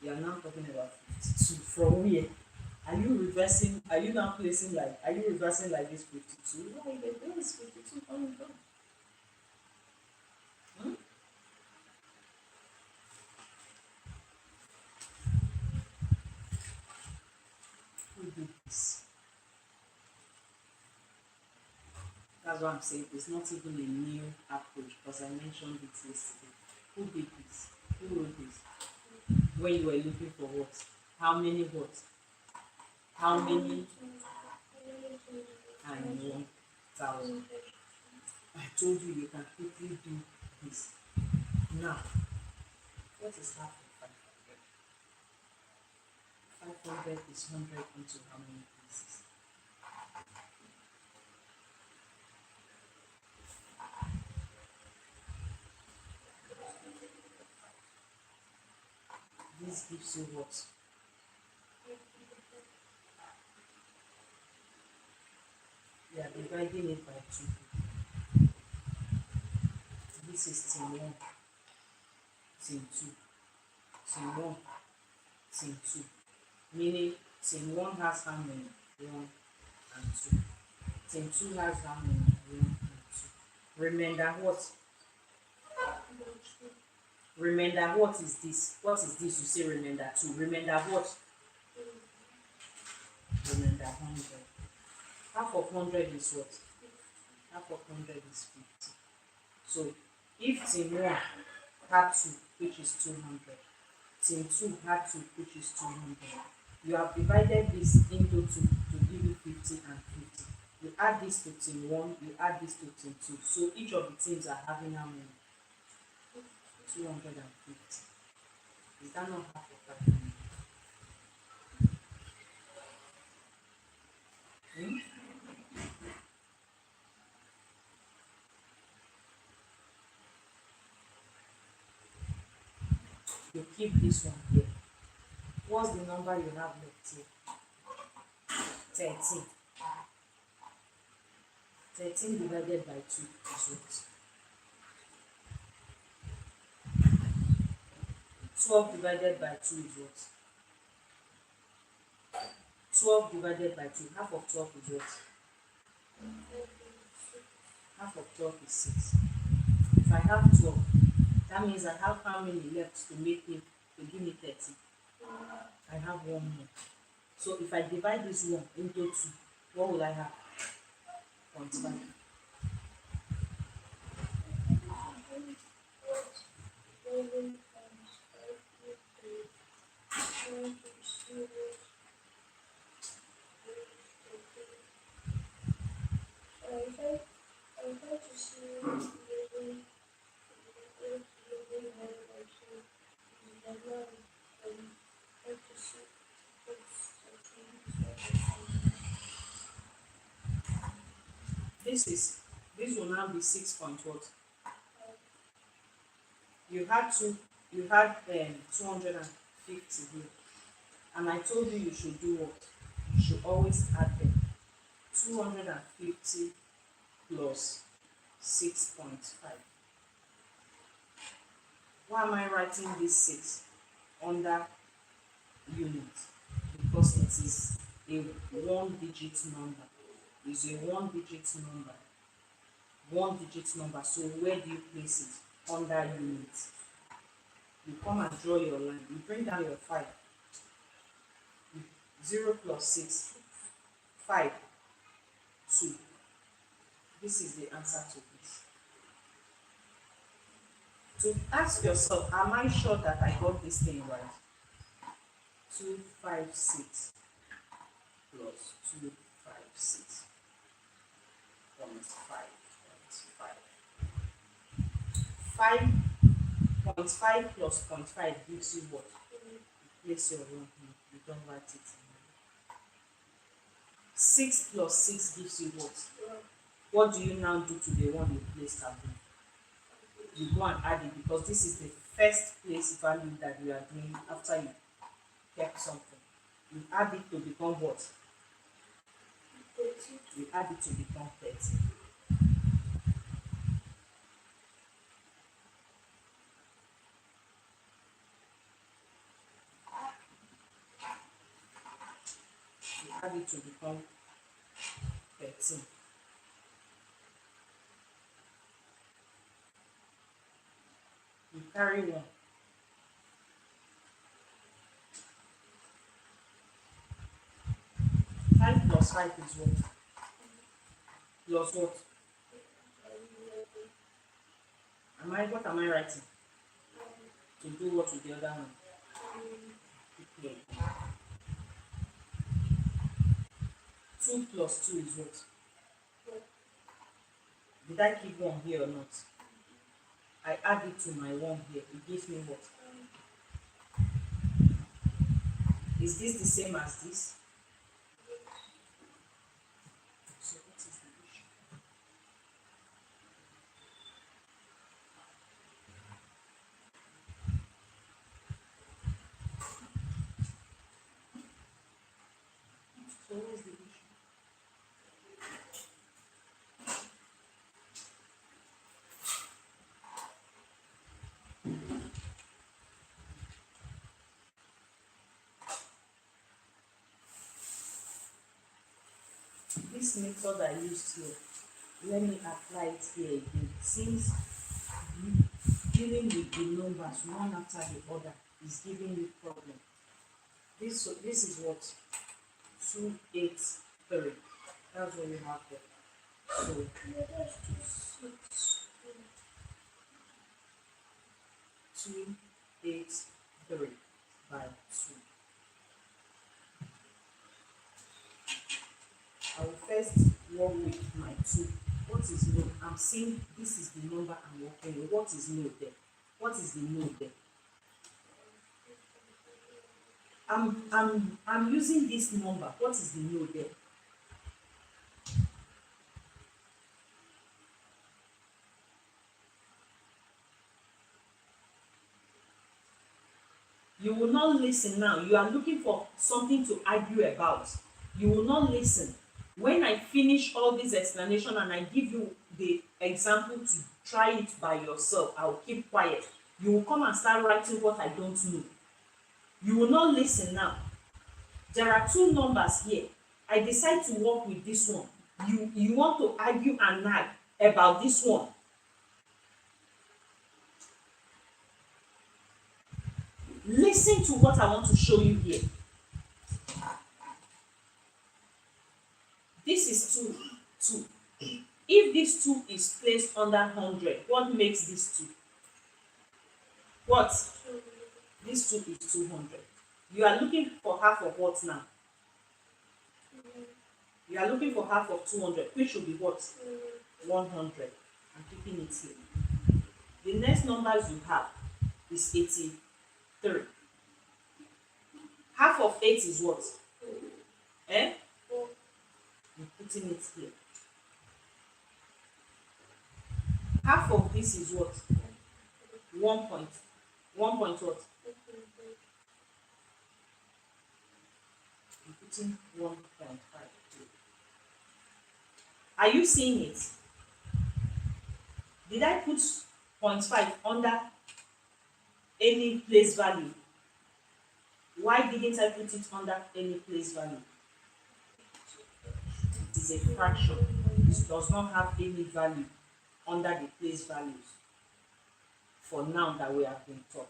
You are now talking about 52. From where? Are you reversing? Are you now placing like? Are you reversing like this 52? Why where is 52 coming from? Hmm? Who did this? That's what I'm saying. It's not even a new approach because I mentioned it yesterday. Who did this? Who wrote this? When you were looking for what? How many what? How many? And 1,000. I told you you can quickly do this. Now, what is half of 500? 500 is 100 into how many pieces? This gives you what? You are dividing it by 2. This is team 1, team 2, team 1, team 2. Meaning team 1 has how many? 1 and 2. Team 2 has how many? 1 and 2. Remember what? Remember what is this? What is this? You say remember 2. Remember what? Remember 100. Half of 100 is what? Half of 100 is 50. So if team 1 had 2, which is 200, team 2 had 2, which is 200, you have divided this into 2 to give you 50 and 50. You add this to team 1, you add this to team 2. So each of the teams are having how many? 250. Is that not half of 500? Hmm? You keep this one here. What's the number you have left here? 13. 13 divided by 2 is what? 12 divided by 2 is what? 12 divided by 2. Half of 12 is what? Half of 12 is 6. If I have 12, that means I have how many left to make me to give me 30? I have 1 more. So if I divide this 1 into 2, what will I have? 0.5. This will now be 6 point what? You had 250 here, and I told you should do what? You should always add them. 250 plus 6.5. Why am I writing this 6 under unit? Because it is a 1-digit number. It's a 1-digit number. 1-digit number. So where do you place it? Under unit. You come and draw your line. You bring down your 5. 0 plus 6. 5. 2. This is the answer to this. To ask yourself, am I sure that I got this thing right? 256 plus 256 0.5. 5.5 plus 0.5 gives you what? You place your 1 here. You don't write it in. 6 plus 6 gives you what? What do you now do to the one you placed above? You go and add it, because this is the first place value that you are doing after you kept something. You add it to become what? You add it to become 30. You add it to become 13. You carry 1. Five plus 5 is what? Plus what? What am I writing? To do what with the other one? Okay. 2 plus 2 is what? Did I keep 1 here or not? I add it to my 1 here. It gives me what? Is this the same as this? So what is the issue? So what's the issue? This method I used here, let me apply it here again. Since dealing with the numbers one after the other is giving you problem. This is what 283. That's what you have there. So Yeah, that's just 6. 283 by 2. I will first work with my 2. What is node? I'm saying this is the number I'm working with. What is node there? What is the node there? I'm using this number. What is the node there? You will not listen now. You are looking for something to argue about. You will not listen. When I finish all this explanation and I give you the example to try it by yourself, I will keep quiet. You will come and start writing what I don't know. You will not listen now. There are two numbers here. I decide to work with this one. You want to argue and nag about this one. Listen to what I want to show you here. This is 2. If this 2 is placed under 100, what makes this 2? What? This 2 is 200. You are looking for half of what now? You are looking for half of 200, which should be what? 100. I'm keeping it here. The next numbers you have is 83. Half of 8 is what? Eh? I'm putting it here. Half of this is what? 1 point. 1 point what? I'm putting 1.5 here. Are you seeing it? Did I put 0.5 under any place value? Why didn't I put it under any place value? It is a fraction. It does not have any value under the place values for now that we have been taught.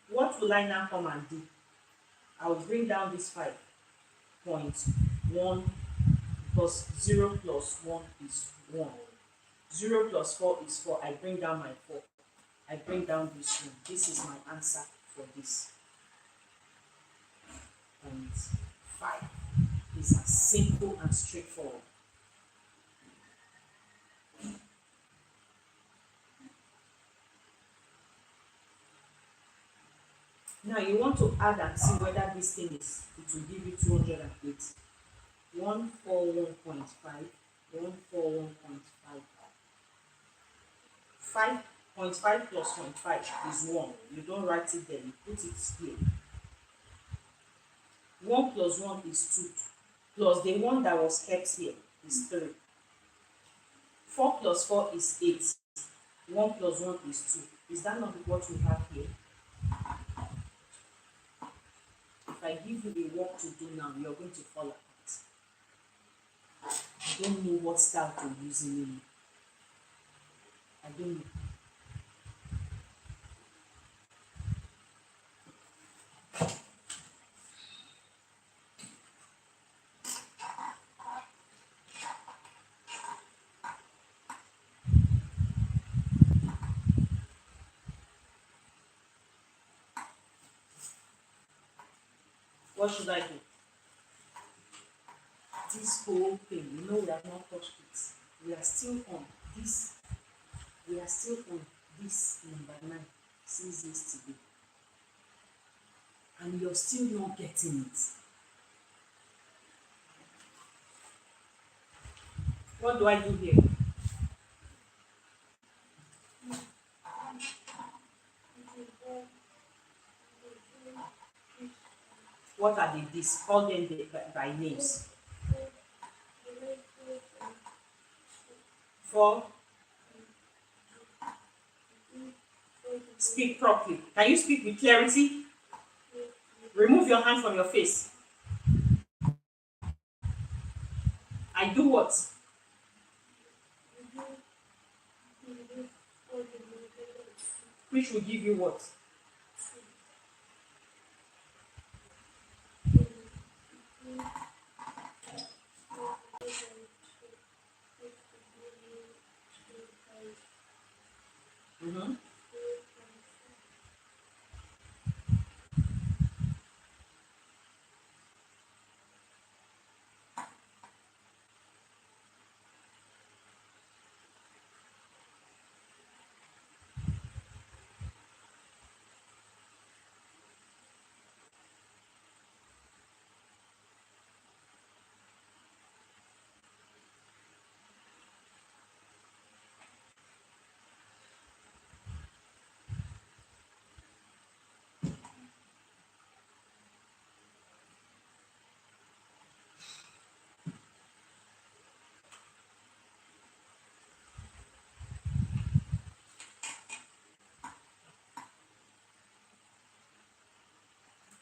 What will I now come and do? I will bring down this 5.1 because 0 plus 1 is 1. 0 plus 4 is 4. I bring down my 4. I bring down this 1. This is my answer for this. 0.5 is as simple and straightforward. Now you want to add and see whether this thing is, it will give you 208. 141.5, 141.5. 5.5 plus 0.5 is 1. You don't write it there, you put it here. 1 plus 1 is 2. Plus the one that was kept here is 3. 4 plus 4 is 8. 1 plus 1 is 2. Is that not what we have here? If I give you a work to do now, you're going to fall apart. I don't know what style to use in it. I don't know. What should I do? This whole thing, you know, we have not touched it. We are still on this. We are still on this number 9 since yesterday. and you're still not getting it. What do I do here? What are the this? Call them by names. For speak properly. Can you speak with clarity? Remove your hand from your face. I do what? Which will give you what? Mm-hmm.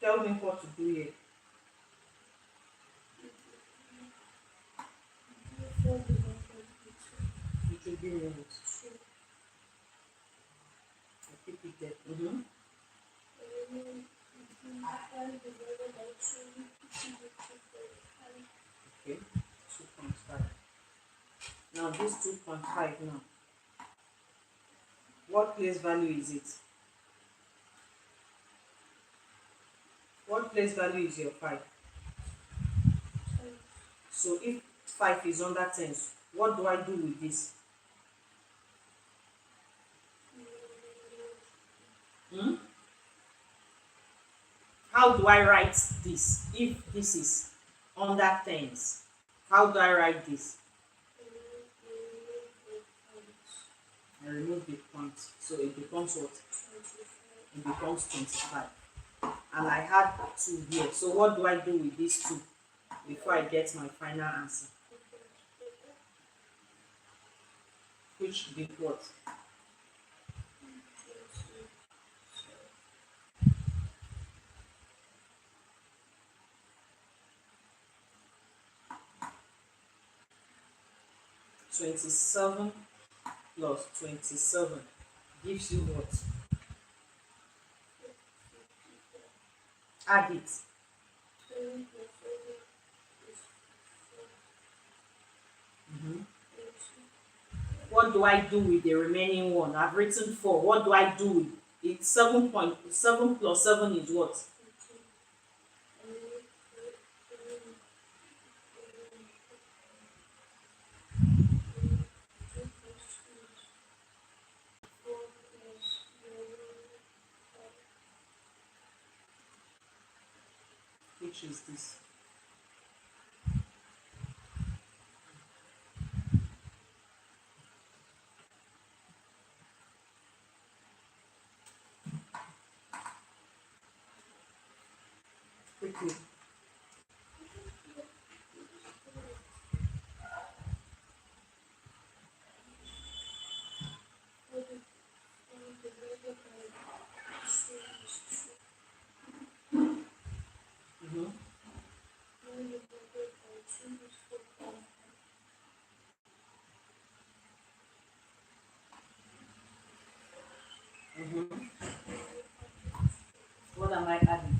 Tell me what to do here. It will be removed. I keep it there. Mm-hmm. Okay. 2.5. Now this 2.5 now. What place value is it? What place value is your 5? So if 5 is under 10, what do I do with this? Hmm? How do I write this? If this is under tens, how do I write this? I remove the point, so it becomes what? It becomes 25. And I had 2 here. So what do I do with these 2 before I get my final answer? Which did what? (27 plus 27) gives you what? Add it. Mm-hmm. What do I do with the remaining one? I've written 4. What do I do with it? 7.7 plus 7 is what? Which is this? Quickly. Mm-hmm. Mm-hmm. What am I adding?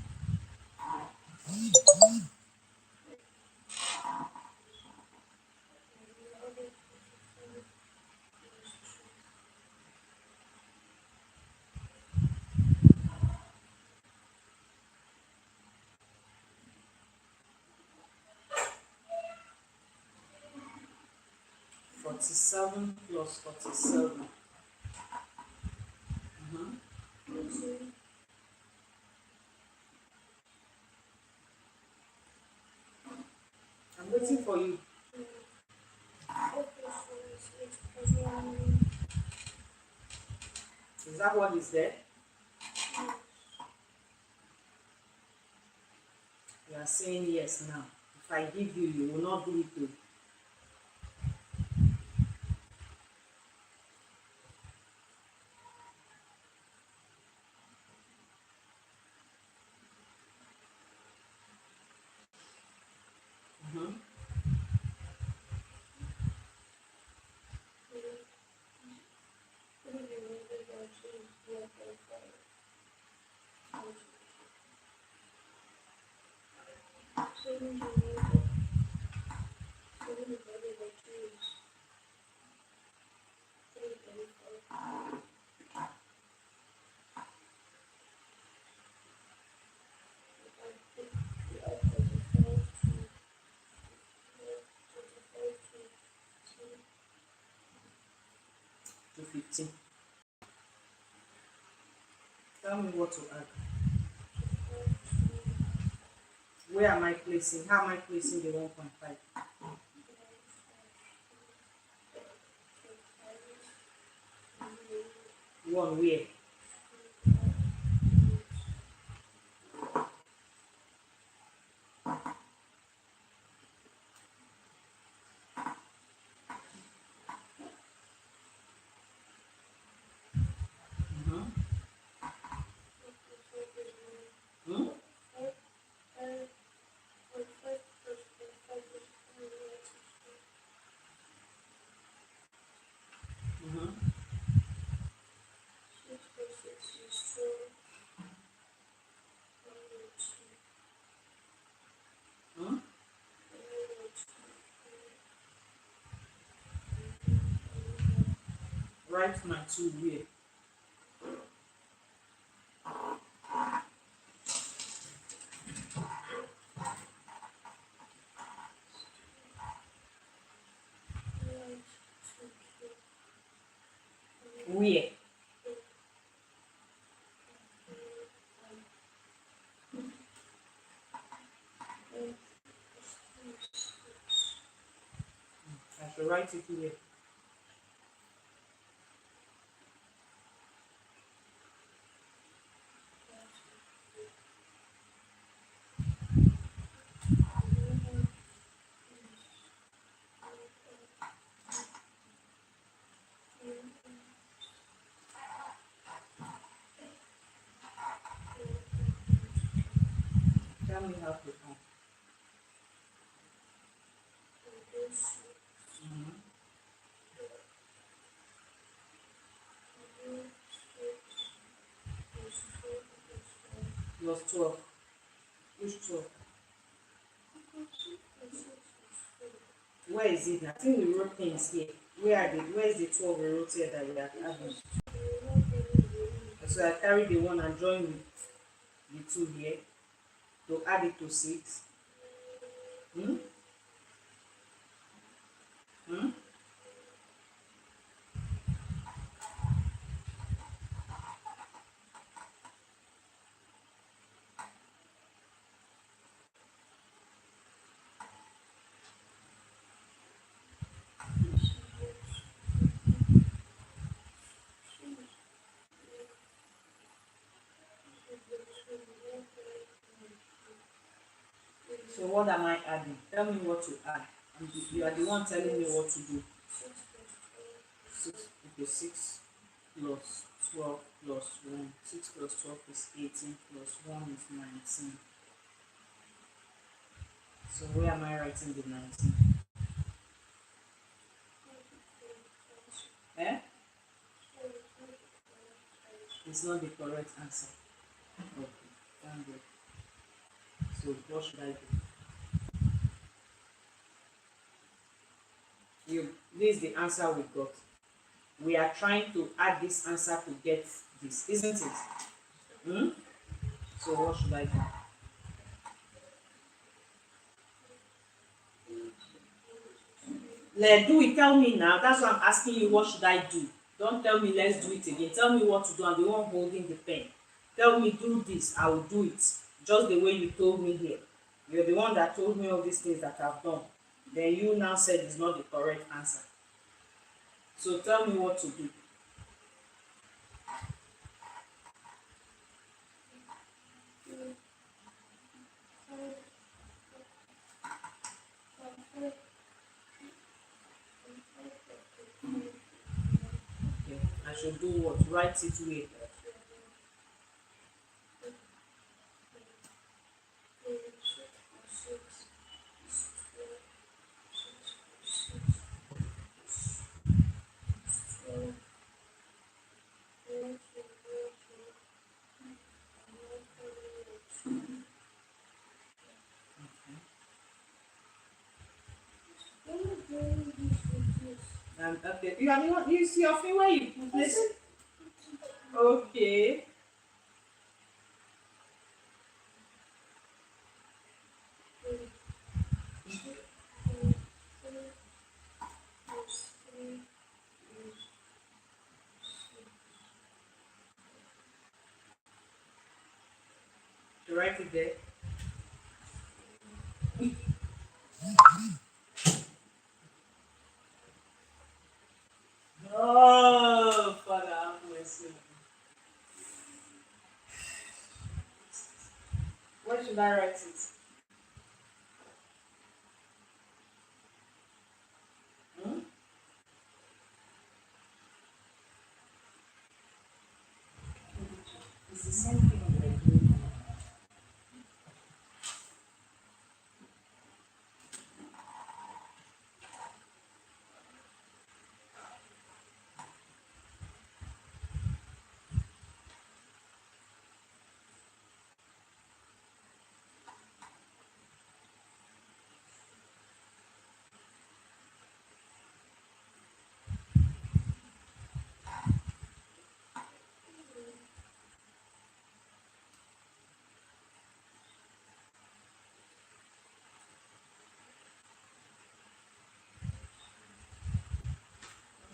(47 plus 47). Mm-hmm. waiting for you. Is that what is there? You are saying yes now. If I give you, you will not do it too. Mm-hmm. To 15. Tell me what to add. Where am I placing? How am I placing the 1.5? One where? Mm-hmm. Hmm? Mm-hmm. Hmm? Write my 2 where? Where? I should write it where? Tell me how to add. Mm-hmm. Plus 12. Which 12? Where is it? I think we wrote things here. Where is the 12 we wrote here that we are adding? So I carry the 1 and join with the 2 here to add it to 6. Hmm? Hmm? So what am I adding? Tell me what to add. You are the one telling me what to do. 6, okay, 6 plus 12 plus 1. 6 plus 12 is 18 plus 1 is 19. So where am I writing the 19? Eh? It's not the correct answer. Okay, thank God. So what should I do? This is the answer we got. We are trying to add this answer to get this, isn't it? Hmm? So what should I do? Let's do it. Tell me now. That's why I'm asking you. What should I do? Don't tell me let's do it again. Tell me what to do. I'm the one holding the pen. Tell me do this. I will do it. Just the way you told me here. You're the one that told me all these things that I've done. Then you now said it's not the correct answer. So tell me what to do. Okay. I should do what? Write it where? Okay. You have not used your finger where you put it. Okay. You write it there. Oh, Father, have mercy. Where should I write it? Hmm? It's the same thing we're doing.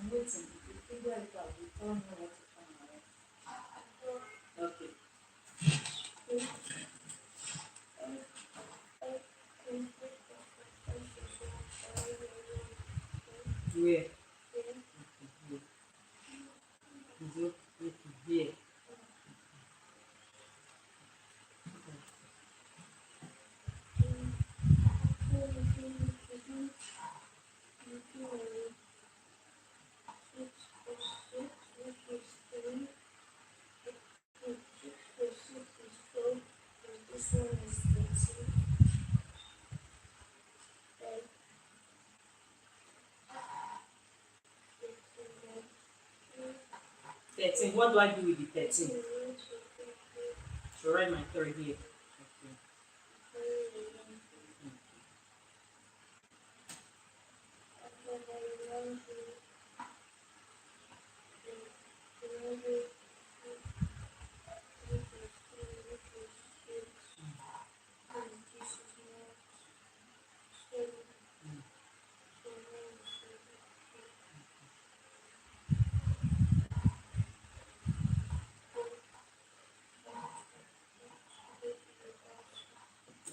I'm waiting. If you figure it out, you tell me what to find out. Okay. Where? Here. Is it here? This one is 13. What do I do with the 13? So write my 3 here. Okay.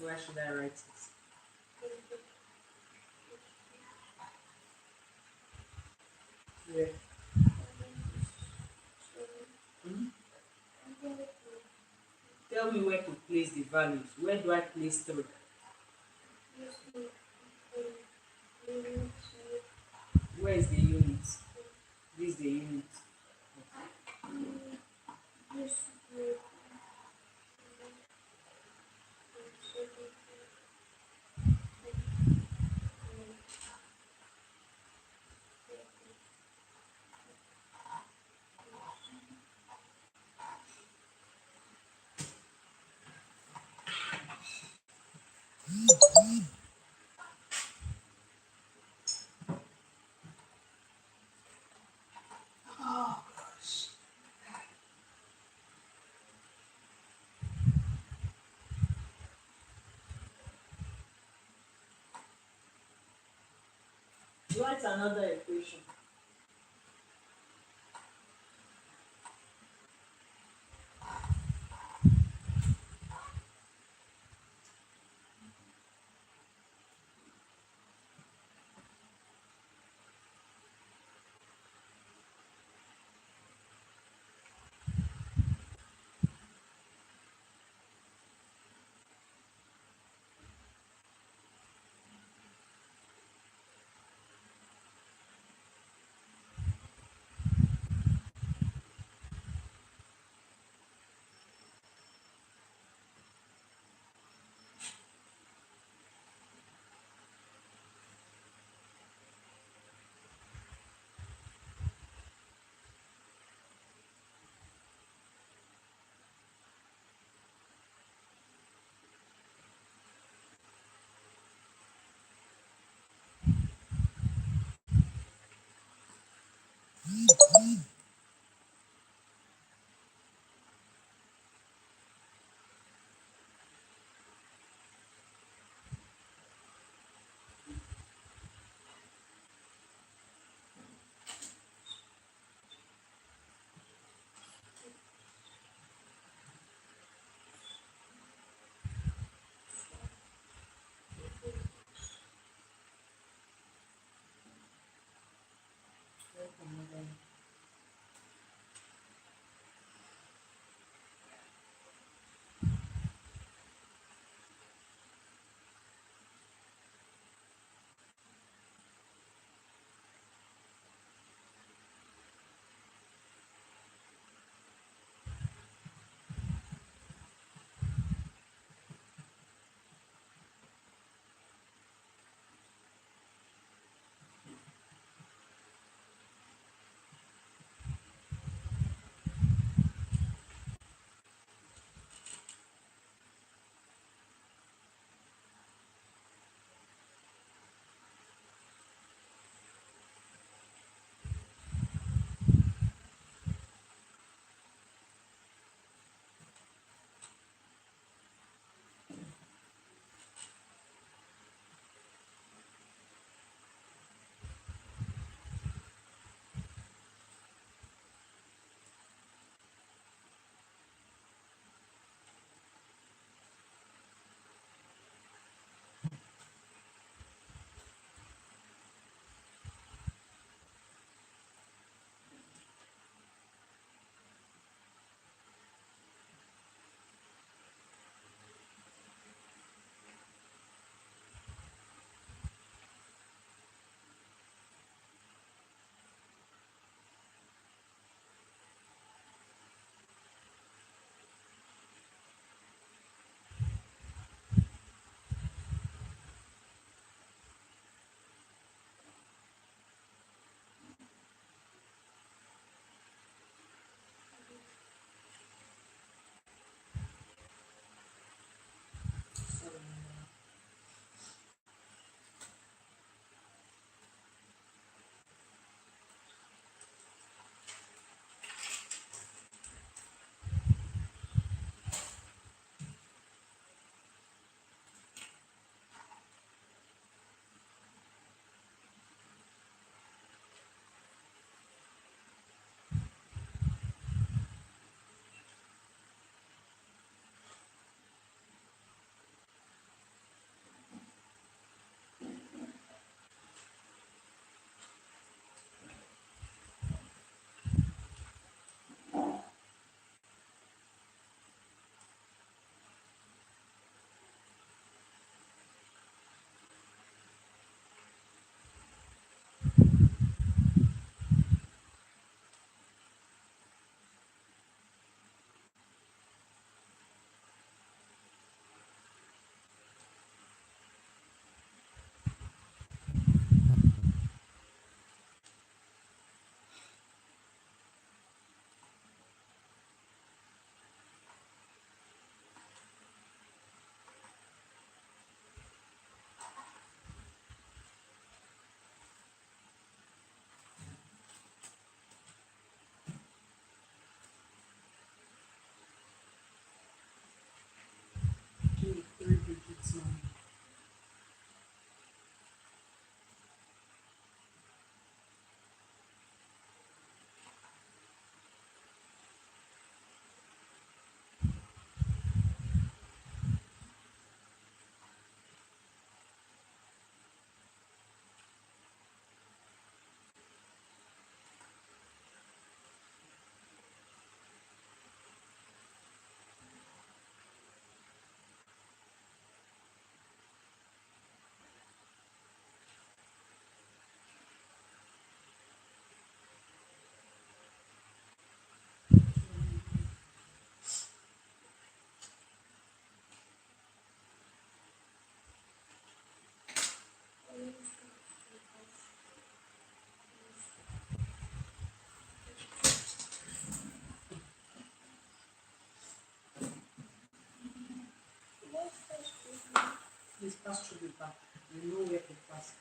Where should I write it? Where? Hmm? Tell me where to place the values. Where do I place 3? Where is the unit? This is the unit. Write another equation. Give me 3 digits now. Please pass through the back. You know where to pass.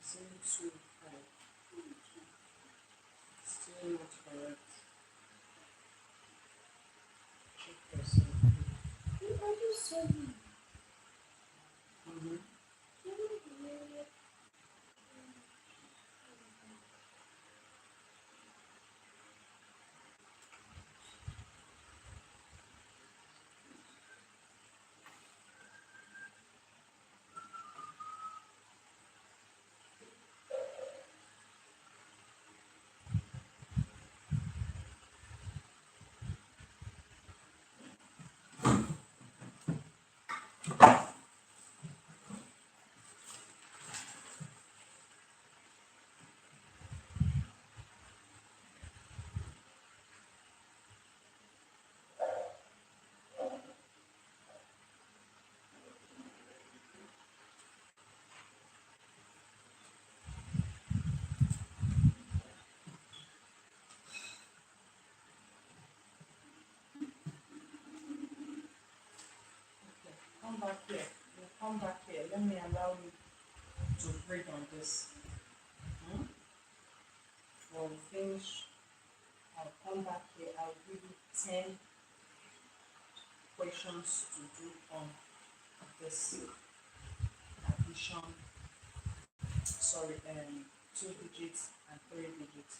seeing two five. Still not correct. Check yourself. I just said Mm-hmm. Okay. Come back here. You come back here. Let me allow you to breathe on this. Hmm? When we finish, I'll come back here. I'll give you 10 questions to do on this addition, sorry, 2 digits and 3 digits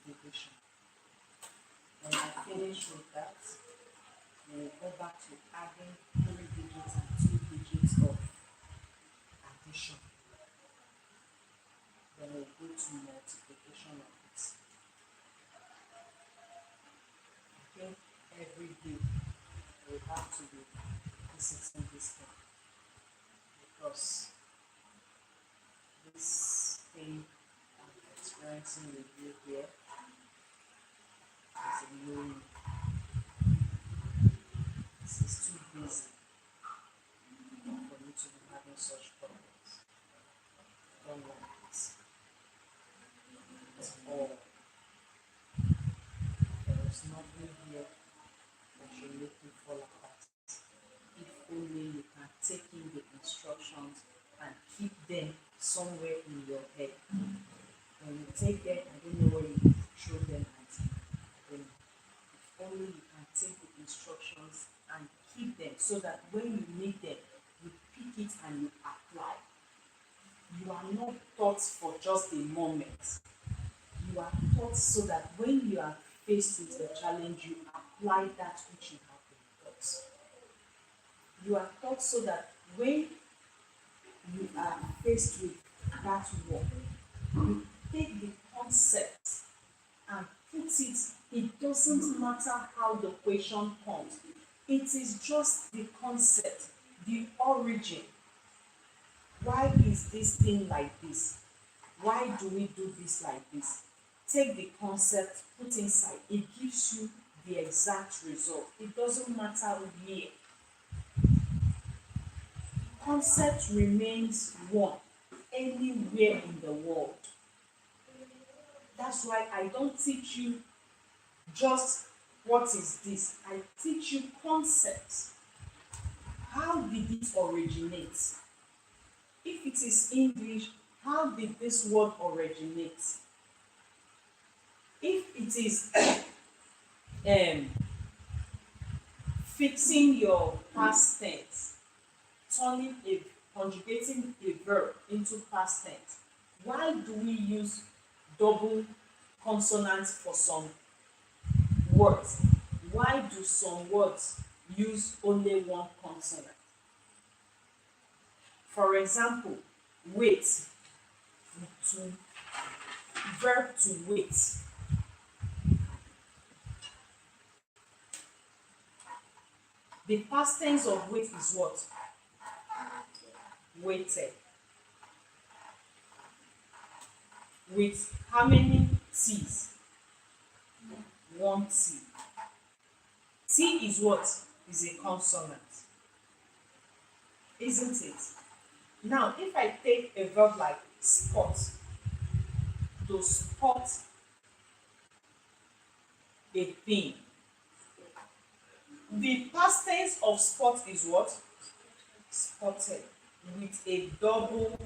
division. When I finish with that, we'll go back to adding 3 digits and 2 digits of addition. Then we'll go to multiplication of it. I think every day we have to be visiting this thing because this thing I'm experiencing with you here is a new. This is too busy for me to be having such problems. I don't like this at all. There is nothing here that should make you fall apart. If only you can take in the instructions and keep them somewhere in your head. When you take them, I don't know where you throw them at. I don't know. If only you can take the instructions and keep them so that when you need them, you pick it and you apply. You are not taught for just a moment. You are taught so that when you are faced with a challenge, you apply that which you have been taught. You are taught so that when you are faced with that work, you take the concept and put it, it doesn't matter how the question comes. It is just the concept, the origin. Why is this thing like this? Why do we do this like this? Take the concept, put inside. It gives you the exact result. It doesn't matter where. Concept remains one anywhere in the world. That's why I don't teach you just what is this. I teach you concepts. How did it originate? If it is English, how did this word originate? If it is fixing your past tense, conjugating a verb into past tense, why do we use double consonants for some words? Why do some words use only one consonant? For example, wait, to verb to wait. The past tense of wait is what? Waited. With how many T's? One T. T is what? Is a consonant. Isn't it? Now, if I take a verb like spot, to spot a thing, the past tense of spot is what? Spotted, with a double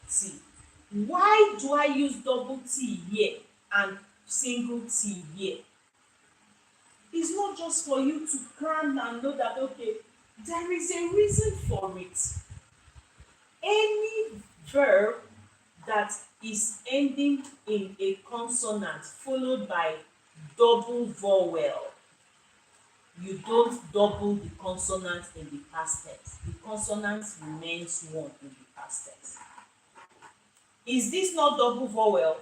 T. Why do I use double T here and single T here? It's not just for you to cram and know that, okay, there is a reason for it. Any verb that is ending in a consonant followed by double vowel, you don't double the consonant in the past tense. The consonant remains one in the past tense. Is this not double vowel?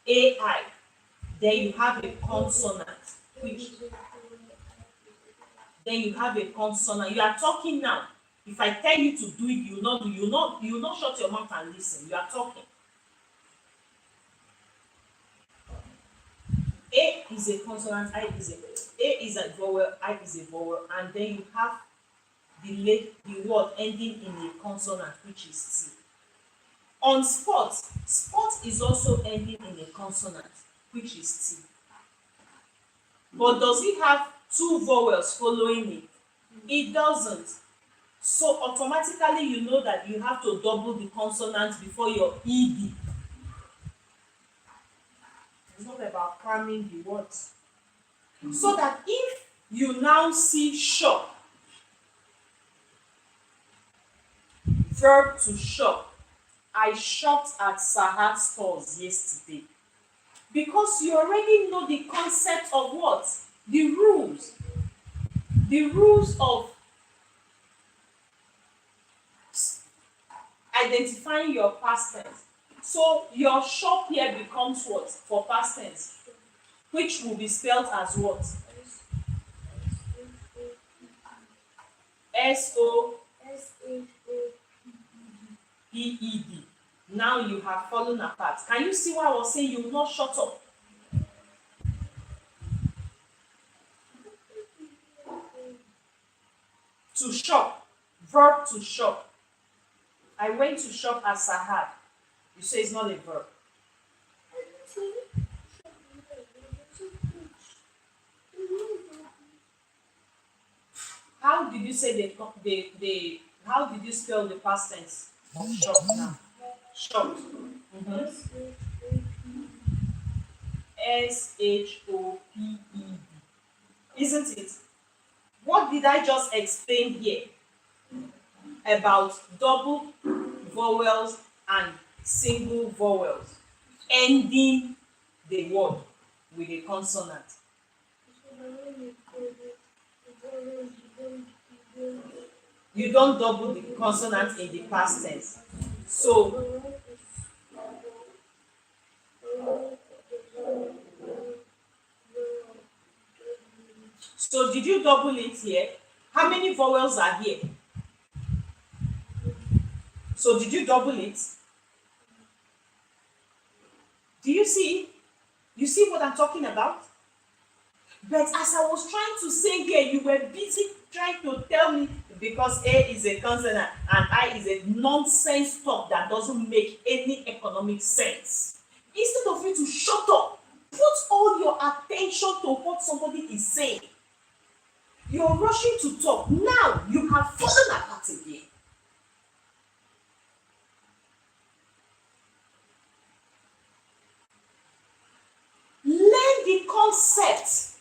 AI. Then you have a consonant, which then you have a consonant. You are talking now. If I tell you to do it, you will not do. You will not shut your mouth and listen. You are talking. A is a consonant, A is a vowel, I is a vowel, and then you have the word ending in a consonant, which is T. On spot, spot is also ending in a consonant, which is T. But does it have two vowels following it? It doesn't. So automatically you know that you have to double the consonant before your ED. It's not about cramming the words. So that if you now see shop, verb to shop, I shopped at Sahad stores yesterday. Because you already know the concept of what? The rules. The rules of identifying your past tense. So your shop here becomes what for past tense? Which will be spelled as what? S-O-P-E-D. Now you have fallen apart. Can you see why I was saying you will not shut up? To shop, verb to shop. I went to shop at Sahad. You say it's not a verb. How did you say how did you spell the past tense of shop now? Shop. S-H-O-P-E-D. Isn't it? What did I just explain here about double vowels and single vowels ending the word with a consonant? You don't double the consonant in the past tense. So did you double it here? How many vowels are here? So did you double it? Do you see? You see what I'm talking about? But as I was trying to say here, you were busy trying to tell me because A is a consonant and I is a nonsense talk that doesn't make any economic sense. Instead of you to shut up, put all your attention to what somebody is saying. You're rushing to talk. Now you have fallen apart again. Learn the concept.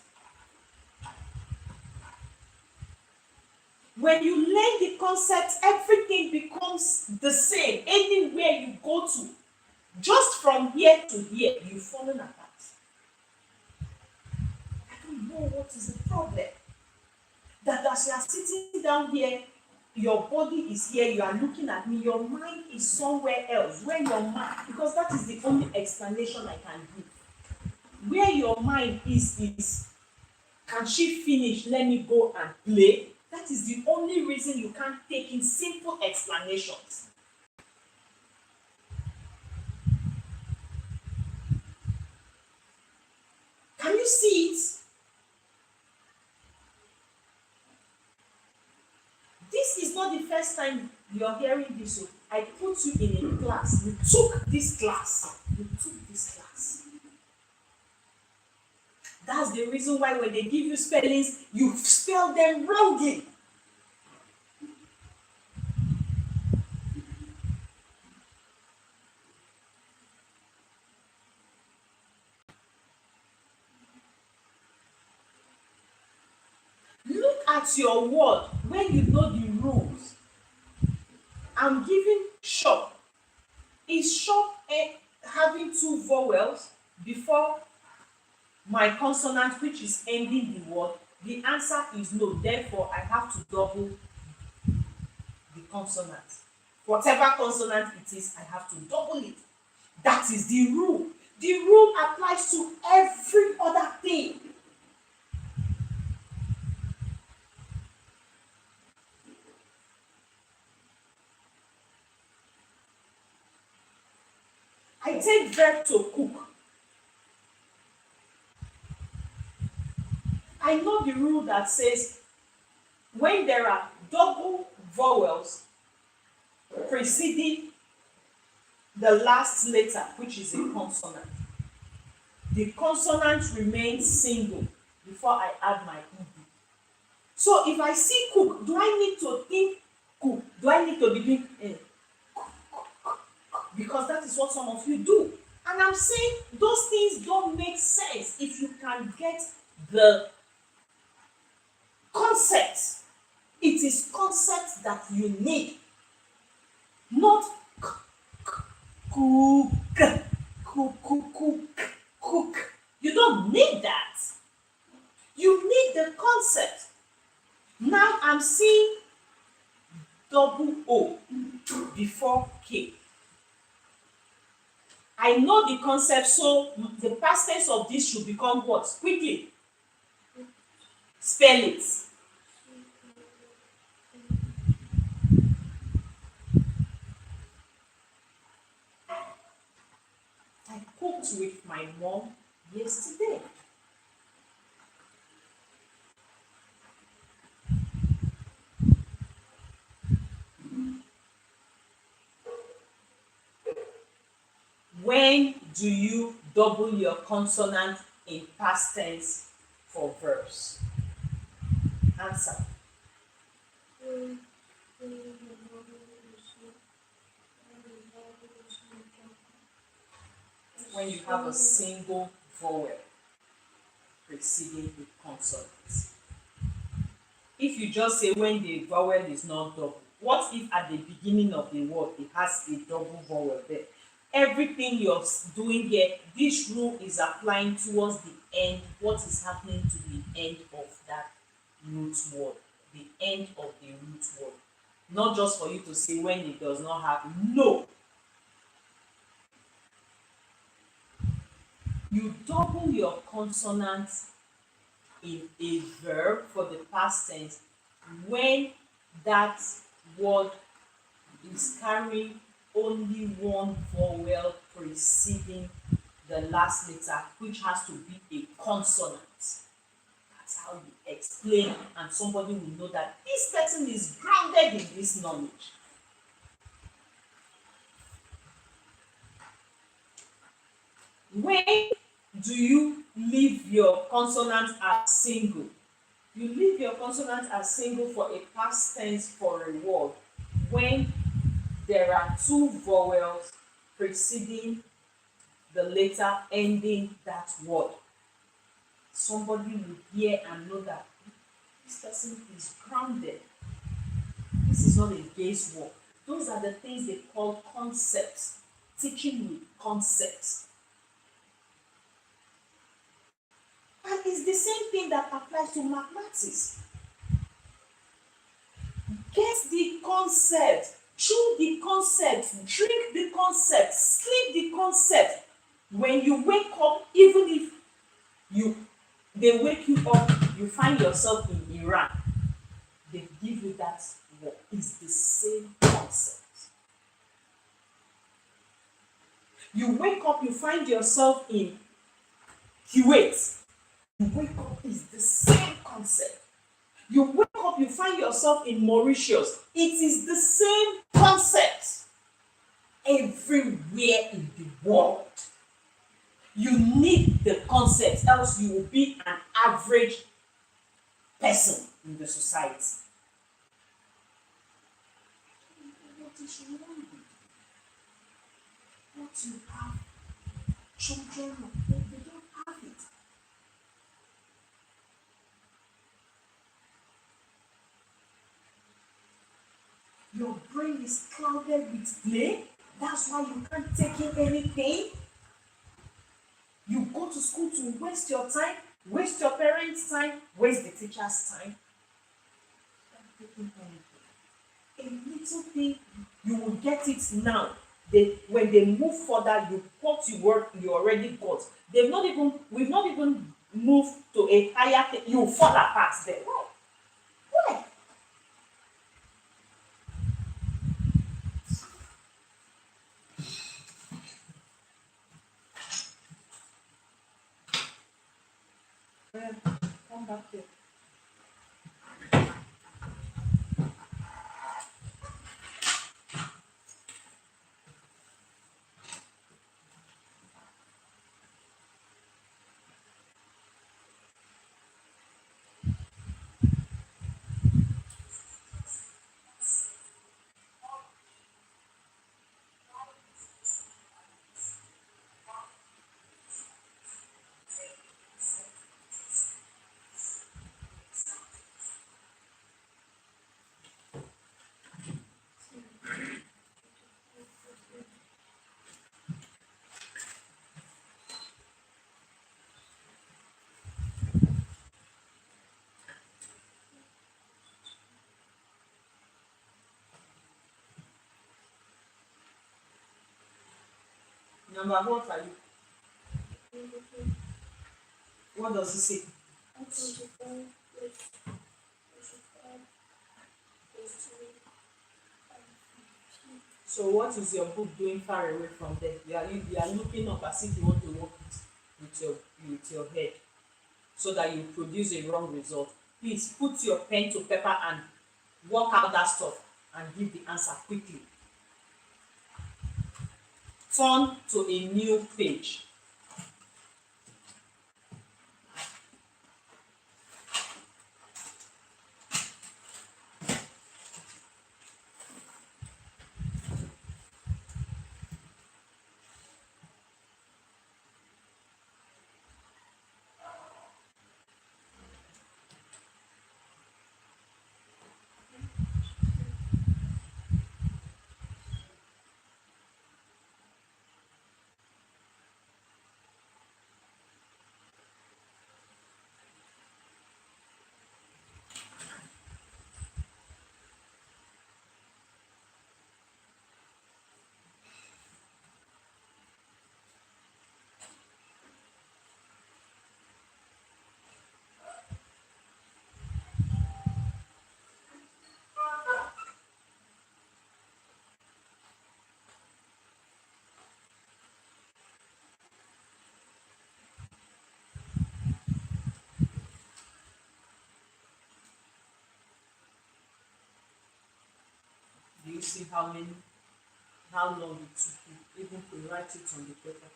When you learn the concept, everything becomes the same. Anywhere you go to, just from here to here, you've fallen apart. I don't know what is the problem. That as you are sitting down here, your body is here, you are looking at me, your mind is somewhere else. Where your mind, because that is the only explanation I can give. Where your mind is, can she finish? Let me go and play. That is the only reason you can't take in simple explanations. Can you see it? This is not the first time you're hearing this. So I put you in a class. You took this class. That's the reason why when they give you spellings, you spell them wrongly. at your word when you know the rules. I'm giving shop. Is shop having two vowels before my consonant which is ending the word? The answer is no. Therefore, I have to double the consonant. Whatever consonant it is, I have to double it. That is the rule. The rule applies to every other thing. I take verb to cook. I know the rule that says when there are double vowels preceding the last letter, which is a consonant, the consonant remains single before I add my ed. So if I see cook, do I need to think cook? Do I need to be doing because that is what some of you do? And I'm saying those things don't make sense if you can get the concept. It is concept that you need, not cook, cook. You don't need that. You need the concept. Now I'm seeing double O before K. I know the concept, so the past tense of this should become what? Quickly. Spell it. I cooked with my mom yesterday. When do you double your consonant in past tense for verbs? Answer. When you have a single vowel preceding the consonant. If you just say when the vowel is not double, what if at the beginning of the word it has a double vowel there? Everything you're doing here, this rule is applying towards the end. What is happening to the end of that root word? The end of the root word. Not just for you to say when it does not have. No. You double your consonants in a verb for the past tense when that word is carrying only one vowel preceding the last letter, which has to be a consonant. That's how you explain, and somebody will know that this person is grounded in this knowledge. When do you leave your consonant as single? You leave your consonant as single for a past tense for a word when there are two vowels preceding the letter ending that word. Somebody will hear and know that this person is grounded. This is not a guesswork. Those are the things they call concepts, teaching with concepts. And it's the same thing that applies to mathematics. Get the concept, chew the concept, drink the concept, sleep the concept. When you wake up, even if they wake you up, you find yourself in Iran, they give you that word. It's the same concept. You wake up, you find yourself in Kuwait. You wake up, it's the same concept. You wake up, you find yourself in Mauritius. It is the same concept everywhere in the world. You need the concept, else you will be an average person in the society. What is wrong with what you have? Children, they don't have it. Your brain is clouded with play. That's why you can't take in anything. You go to school to waste your time, waste your parents' time, waste the teacher's time. Can't take in anything. A little thing, you will get it now. When they move further, what you already got. We've not even moved to a higher thing. You fall apart there. Why? Why? Come back here. Number what are you? What does it say? 25 plus 25 plus 3 and So what is your book doing far away from there? You are looking up as if you want to work it with your head so that you produce a wrong result. Please put your pen to paper and work out that stuff and give the answer quickly. Turn to a new page. Do you see how long it took you even to write it on the paper?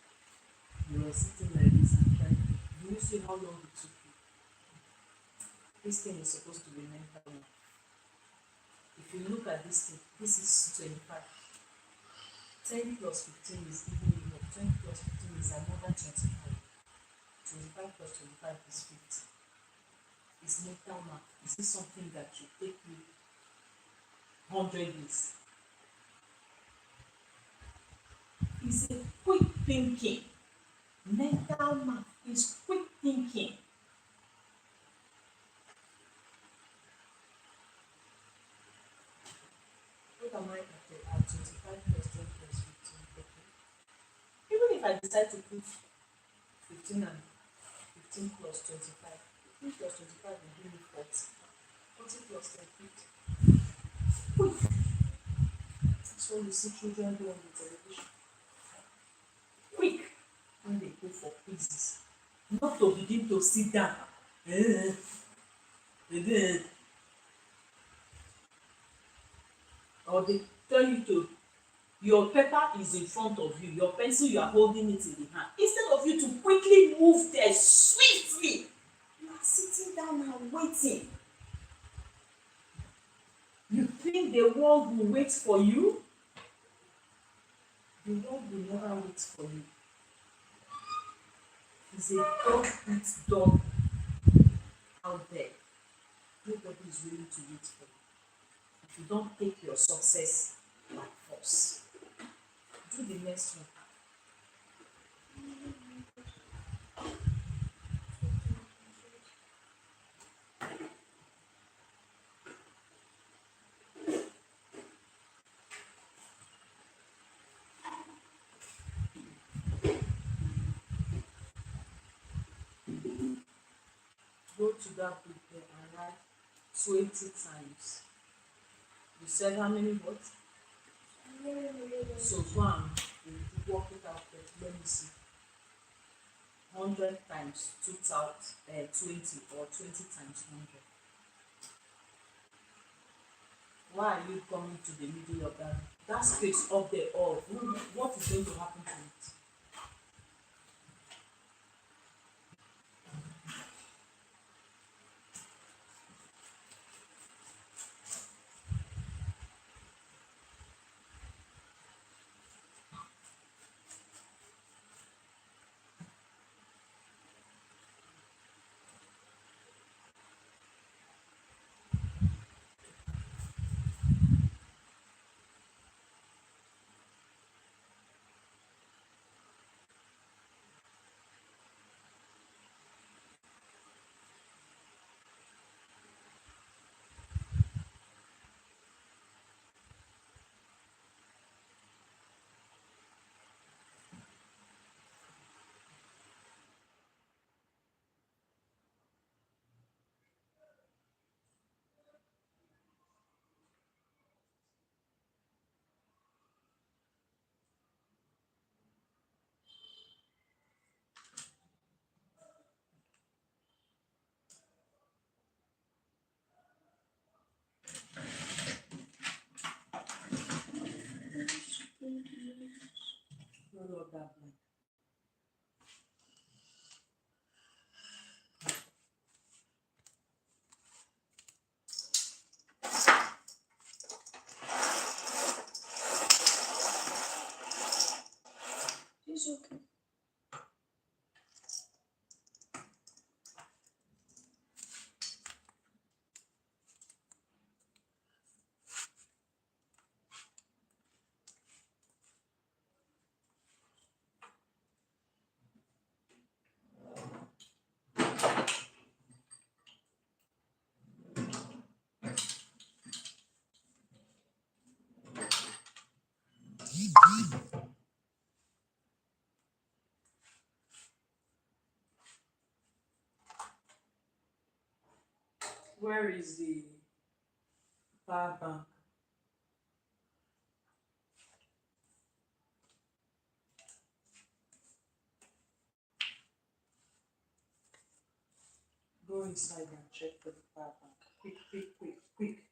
You were sitting like this and trying. Do you see how long it took you? This thing is supposed to be mental. If you look at this thing, this is 25. 10 plus 15 is even more. 20 plus 15 is another 25. 25 plus 25 is 50. It's mental math. Is this something that should take you 100 years? It's a quick thinking. Mental math is quick thinking. What am I at 25 plus 10 plus 15? Okay. Even if I decide to put 15 and 15 plus 25, 15 plus 25 will give me 40. 40 plus 10, 50. Quick. That's what you see children do on the television. Quick. When they go for quizzes. Not to begin to sit down. Or they tell you to, your paper is in front of you, your pencil, you are holding it in the hand. Instead of you to quickly move there swiftly, you are sitting down and waiting. You think the world will wait for you? The world will never wait for you. It's a dog eat dog out there. Nobody is willing to wait for you. You don't take your success by force. Do the next one. Go to that book there and write 20 times. You said how many words? So go and work it out. Let me see. 100 times 20 or 20 times 100. Why are you coming to the middle of that space up there? Of what is going to happen to it? Roll up that blank. It's okay. Where is the power bank? Go inside and check for the power bank. Quick, quick, quick, quick.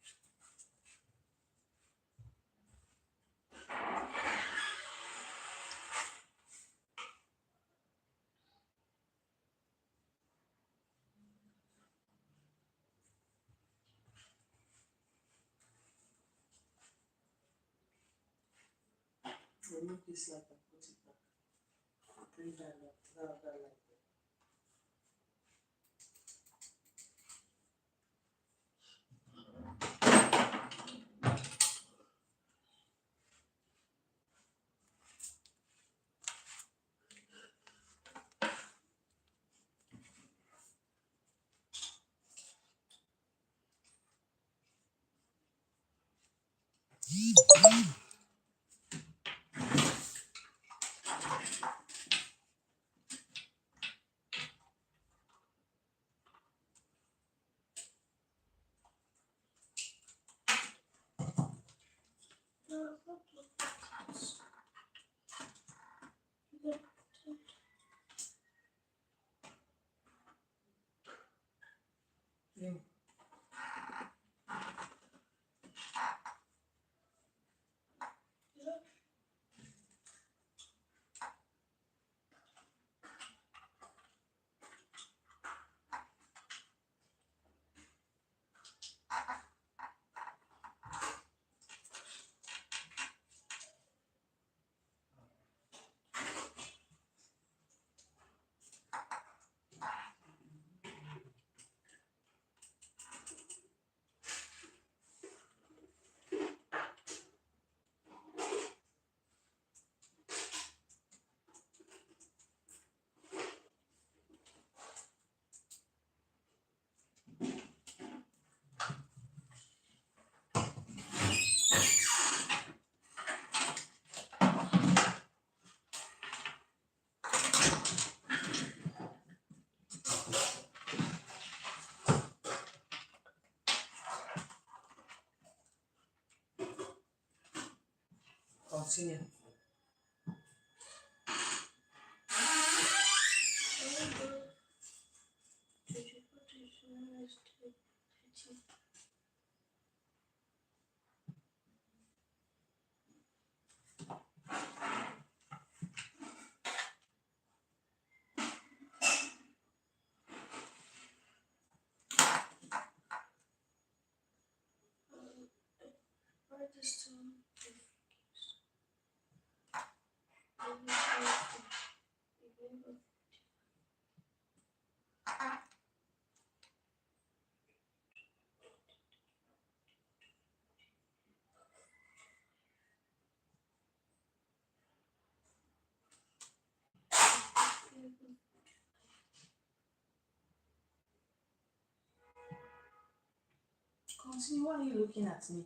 Remove this light and put it back. Bring that light, that light there. Yeah. Continue. Write this down. Continue. Why are you looking at me?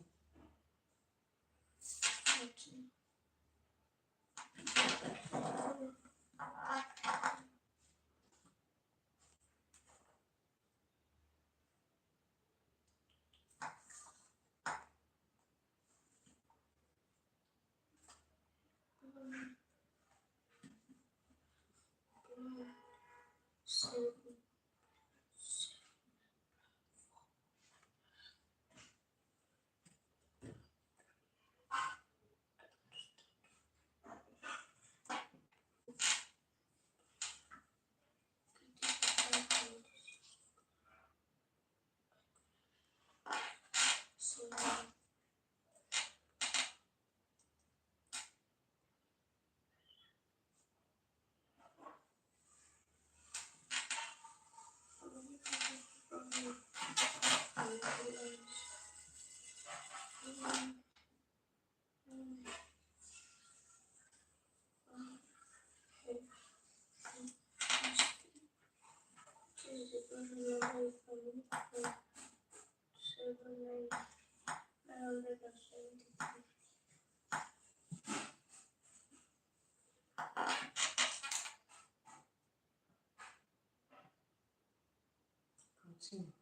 Continue.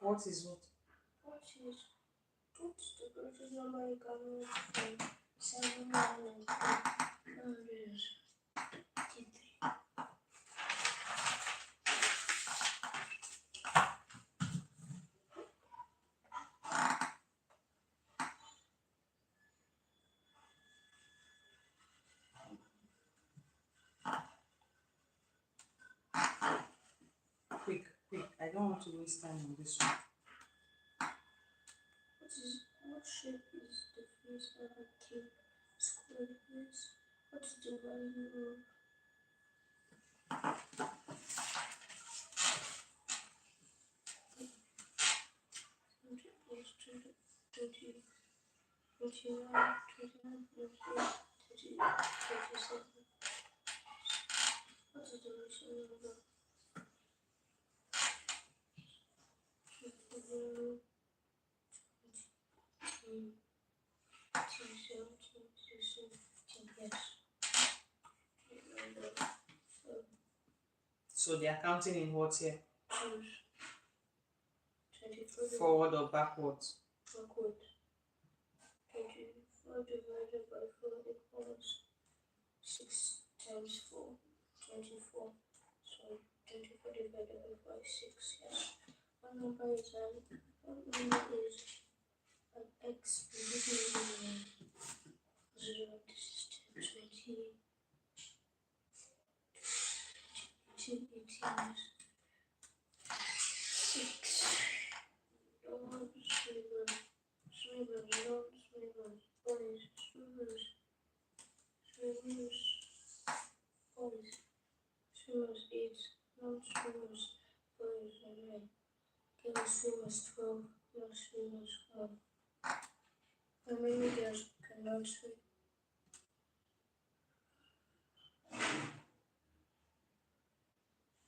What is what? What's the greatest number you can write from 793? Quick, quick. I don't want to waste time on this one. What shape is the face of a cube? Square face. What is the value of 20 plus 20, 29, 29 plus 8, 30, 37? What is the ratio of 0, 17, 16, 15? Yes. So they are counting in what here? 24 Forward or backwards? backward. 24 divided by 4 equals 6 times 4, 24. So 24 divided by 5, 6. Yes. What number is an x? This is 0. This is 10, 20, 18, 6. Swimmers 8, non-swimmers 5 and 9. Give us swimmers 12, non-swimmers 1. How many girls cannot swim?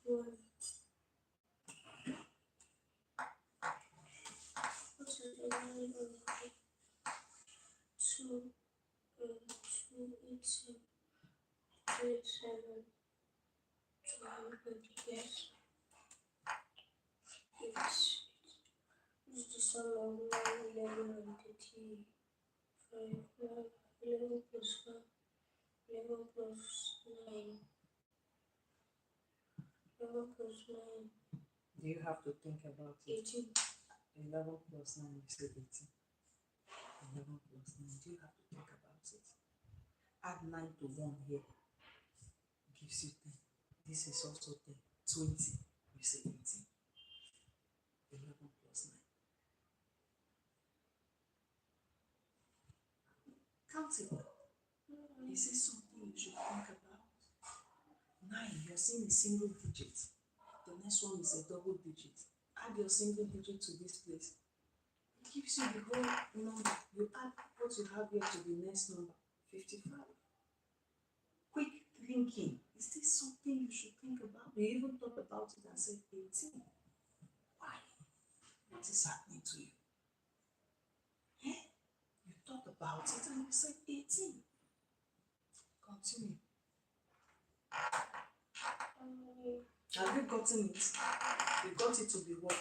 One. What is the value of 2, 2, 8, 7, 200? Yes. It's the sum of 9, 11, and 35. 11 plus 1, 11 plus 9, 11 plus 9, You have to think about it. 18. 11 plus 9, you said 18. 11 plus 9, you have to think about it. Add 9 to 1 here, gives you 10. This is also 10. 20, you say 18. 11 plus 9. Count it. Is this something you should think about? 9, you're seeing a single digit. The next one is a double digit. Add your single digit to this place. It gives you the whole number. You add what you have here to the next number, 55. Quick thinking. Is this something you should think about? You even thought about it and said 18. Why? What is happening to you? Eh? You thought about it and you said 18. Continue. Have you gotten it? You got it to be what?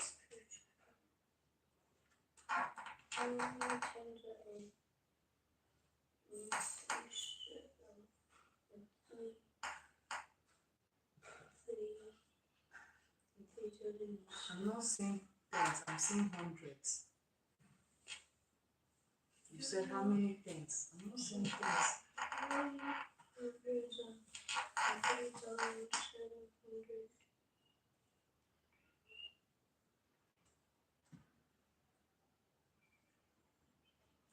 3, I'm not saying tens, I'm saying hundreds. You said how many tens? I'm not saying tens.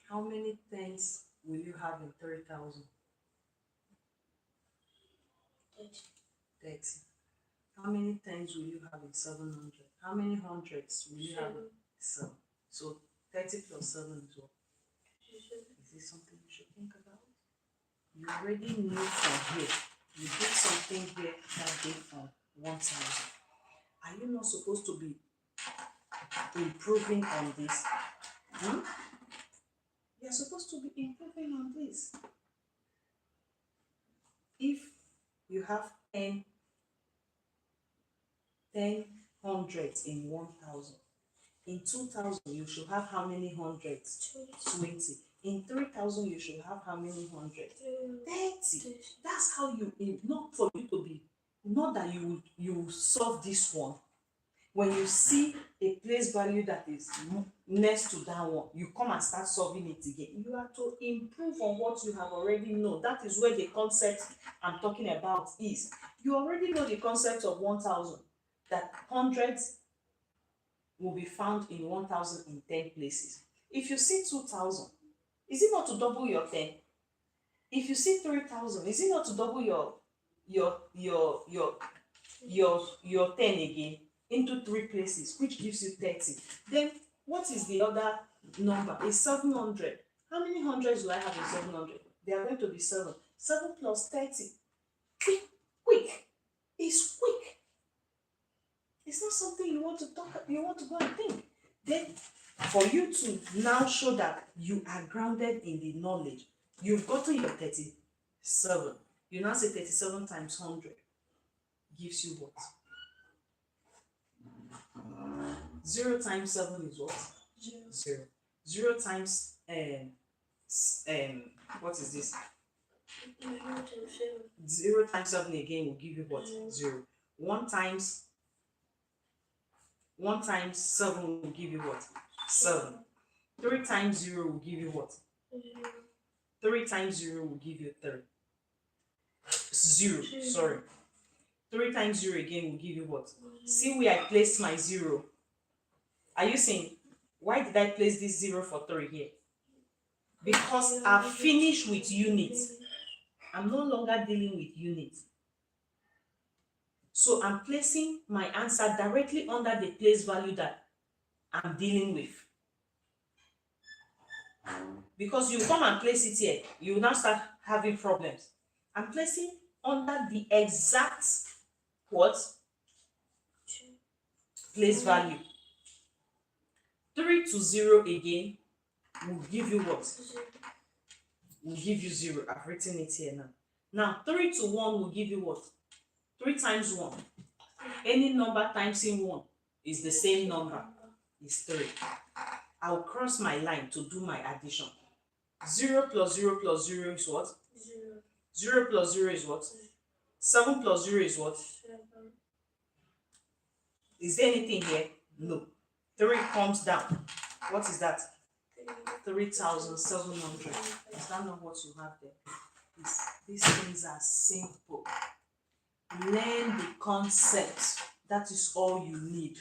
How many tens will you have in 3,000? 30. How many tens will you have in 700? How many hundreds will you have in 7? So 30 plus 7 is what? Is this something you should think about? You already knew from here. You did something here that day from 1,000. Are you not supposed to be improving on this? You're supposed to be improving on this. If you have 10 hundreds in 1,000, in 2,000 you should have how many hundreds? 20. In 3,000 you should have how many hundreds? 30. That's how you, not for you to be, not that you solve this one. When you see a place value that is next to that one, you come and start solving it again. You have to improve on what you have already known. That is where the concept I'm talking about is. You already know the concept of 1,000, that hundreds will be found in 1,000 in 10 places. If you see 2,000, is it not to double your 10? If you see 3,000, is it not to double your 10 again into 3 places, which gives you 30? Then what is the other number? It's 700. How many hundreds do I have in 700? They are going to be 7. 7 plus 30. Quick, quick. It's quick. It's not something you want to talk, you want to go and think. Then for you to now show that you are grounded in the knowledge, you've gotten your 37. You now say 37 times 100 gives you what? 0 times 7 is what? 0. 0 times what is this? 0 times 7 again will give you what? 0. 1 times 7 will give you what? 7. 3 times 0 will give you what? 3 times 0 will give you 3. 0, sorry. 3 times 0 again will give you what? See where I placed my 0. Are you seeing? Why did I place this 0 for 3 here? Because I've finished with units. I'm no longer dealing with units. So I'm placing my answer directly under the place value that I'm dealing with. Because you come and place it here, you will now start having problems. I'm placing under the exact what? Place value. 3 to 0 again will give you what? Will give you 0. I've written it here now. Now 3 to 1 will give you what? 3 times 1. Any number times in 1 is the same number. It's 3. I'll cross my line to do my addition. 0 plus 0 plus 0 is what? 0. 0 plus 0 is what? 7 plus 0 is what? 7. Is there anything here? No. 3 comes down. What is that? 3,700. Is that not what you have there? These things are simple. Learn the concept. That is all you need.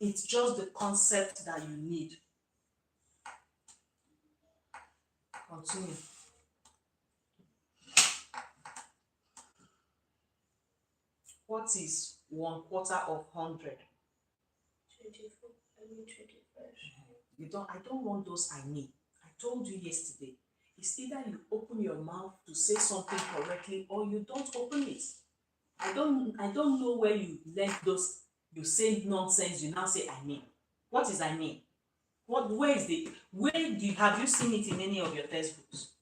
It's just the concept that you need. Continue. What is 1/4 of 100? 24. I mean 25. I don't want those I mean. I told you yesterday. It's either you open your mouth to say something correctly or you don't open it. I don't know where you learned those. You say nonsense, you now say I mean. What is I mean? Have you seen it in any of your textbooks?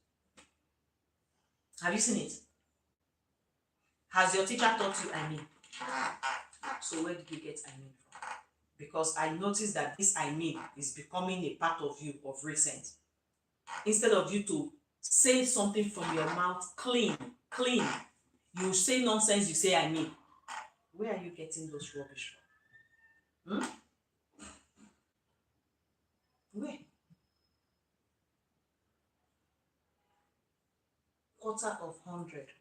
Have you seen it? Has your teacher taught you I mean? So where did you get I mean from? Because I noticed that this I mean is becoming a part of you of recent. Instead of you to say something from your mouth clean, you say nonsense, you say I mean. Where are you getting those rubbish from? Where? 1/4 of 100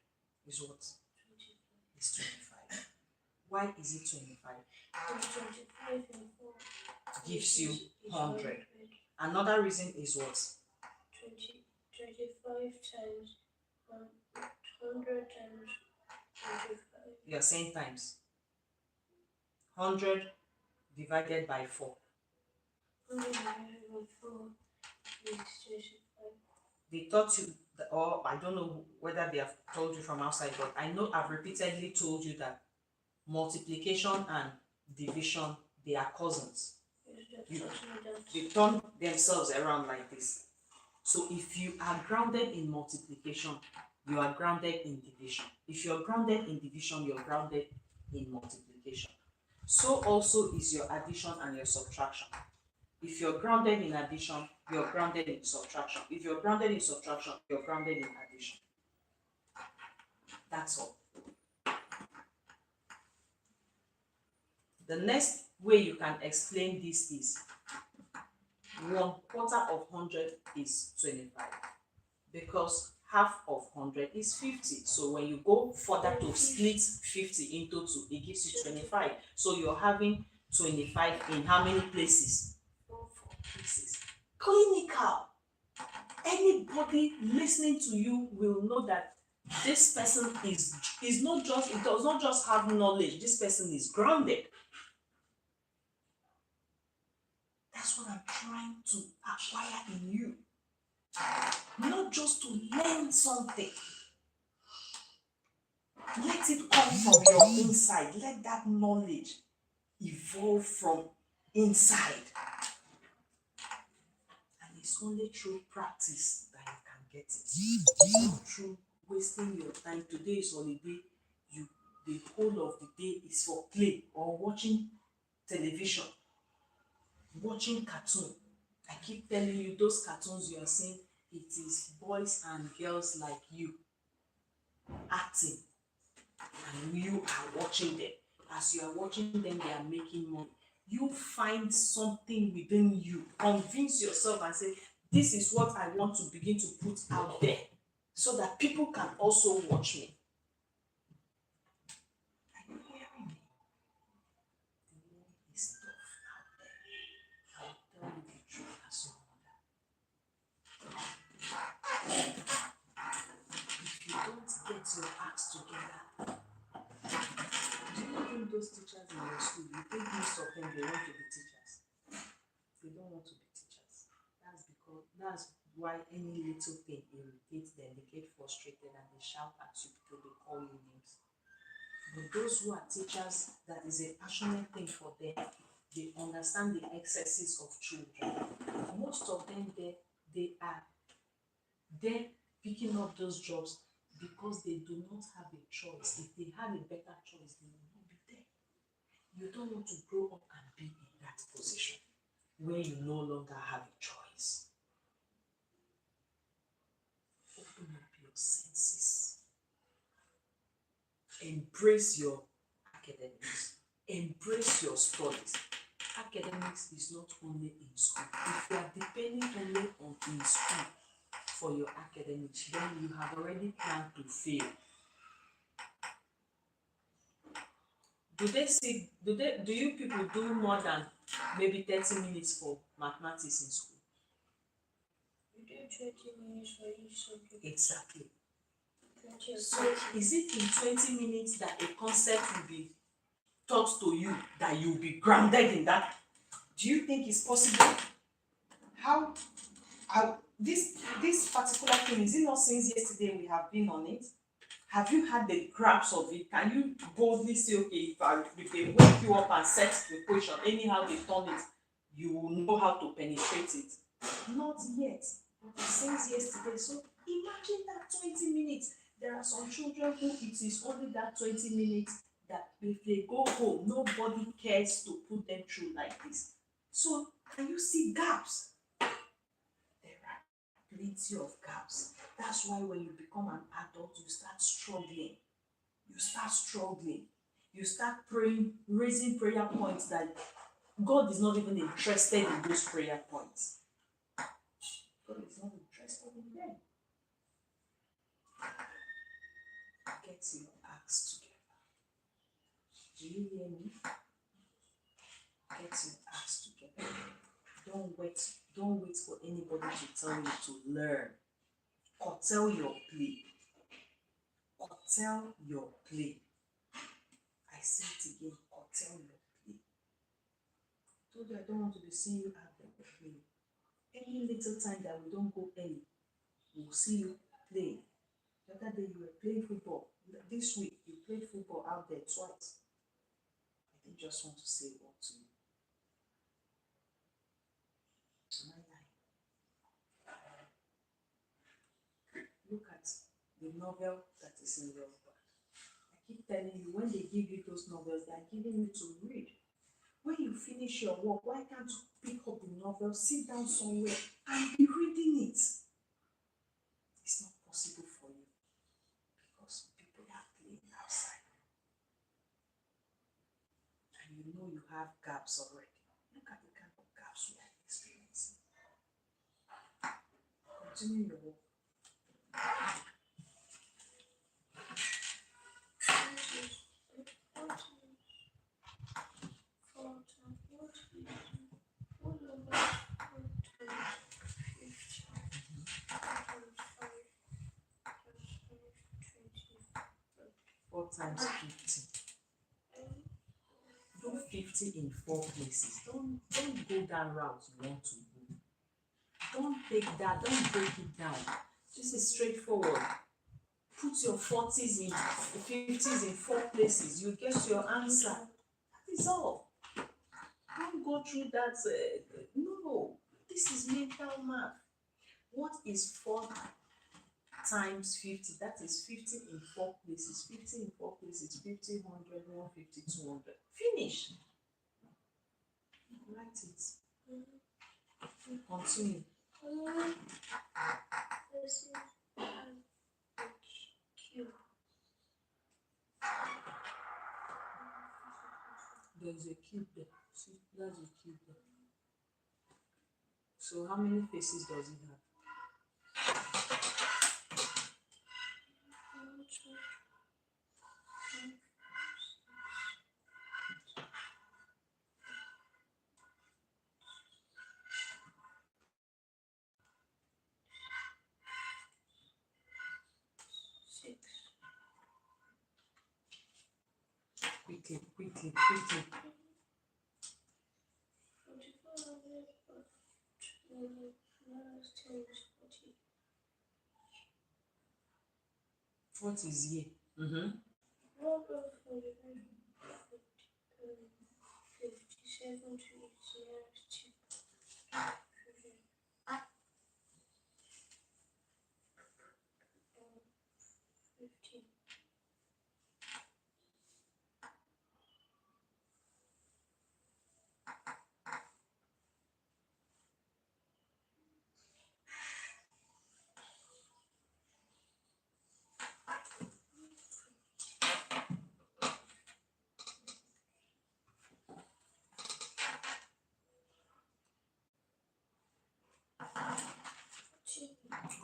is what? 25. Is 25. Why is it 25? 25 and 4 Gives you 100. Another reason is what? 25 times 100 times 25. You are saying times. 100 divided by 4. 100 divided by 4 is 25. They taught you, or I don't know whether they have told you from outside, but I know I've repeatedly told you that multiplication and division, they are cousins. They turn themselves around like this. So if you are grounded in multiplication, you are grounded in division. If you're grounded in division, you're grounded in multiplication. So also is your addition and your subtraction. If you're grounded in addition, you're grounded in subtraction. If you're grounded in subtraction, you're grounded in addition. That's all. The next way you can explain this is 1/4 of 100 is 25, because half of 100 is 50. So when you go further to split 50 into 2, it gives you 25. So you're having 25 in how many places? 4 places. Clinical. Anybody listening to you will know that this person is not just, it does not just have knowledge, this person is grounded. That's what I'm trying to acquire in you. Not just to learn something. Let it come from your inside. Let that knowledge evolve from inside. And it's only through practice that you can get it. Not through wasting your time. Today is holiday. The whole of the day is for play or watching television, watching cartoon. I keep telling you, those cartoons you are seeing, it is boys and girls like you acting, and you are watching them. As you are watching them, they are making money. You find something within you, convince yourself and say, this is what I want to begin to put out there so that people can also watch me. Are you hearing me? The world is tough out there. I'll tell you the truth as your mother. If you don't get your acts together, do you think those teachers in your school, you think most of them, they want to be teachers? They don't want to be teachers. That's why any little thing irritates them. They get frustrated and they shout at you because they call you names. But those who are teachers, that is a passionate thing for them. They understand the excesses of children. Most of them, they are there picking up those jobs because they do not have a choice. If they had a better choice, they would not be there. You don't want to grow up and be in that position where you no longer have a choice. senses. Embrace your academics. Embrace your studies. Academics is not only in school. If you are depending only on in school for your academics, then you have already planned to fail. Do you people do more than maybe 30 minutes for mathematics in school? We do 20 minutes for each subject. Exactly. 20 or So 30. is it in 20 minutes that a concept will be taught to you that you'll be grounded in that? Do you think it's possible? How this particular thing, is it not since yesterday we have been on it? Have you had the grasp of it? Can you boldly say, okay, if they wake you up and set the question, anyhow they turn it, you will know how to penetrate it? Not yet, but it's since yesterday. So imagine that 20 minutes. There are some children who it is only that 20 minutes that if they go home, nobody cares to put them through like this. So can you see gaps? There are plenty of gaps. That's why when you become an adult, you start struggling. You start struggling. You start praying, raising prayer points that God is not even interested in those prayer points. God is not interested in them. Get your acts together. Do you hear me? Get your acts together. Don't wait for anybody to tell you to learn. Curtail your play. Curtail your play. I say it again, curtail your play. Told you I don't want to be seeing you out there play. Any little time that we don't go early, we'll see you play. The other day you were playing football. This week you played football out there twice. I didn't just want to say what to you. Am I lying? Look at the novel that is in your book. I keep telling you, when they give you those novels, they are giving you to read. When you finish your work, why can't you pick up the novel, sit down somewhere, and be reading it? It's not possible for you because people are playing outside. And you know you have gaps already. Look at the kind of gaps we are experiencing. Continue your work. Four times 50. Do 50 in 4 places. Don't go that route you want to go. Don't take that, don't break it down. This is straightforward. Put your 40s in 50s in 4 places. You get your answer. That is all. Don't go through that. No, this is mental math. What is 4 times 50? That is 50 in 4 places. 50 in 4 places. 50, 100, 150, 200. Finish. Write it. Continue. There's a cube there. See, that's a cube there. So how many faces does it have? Quickly, quickly, quickly. 40. What is here? Mm-hmm. 57 to 15.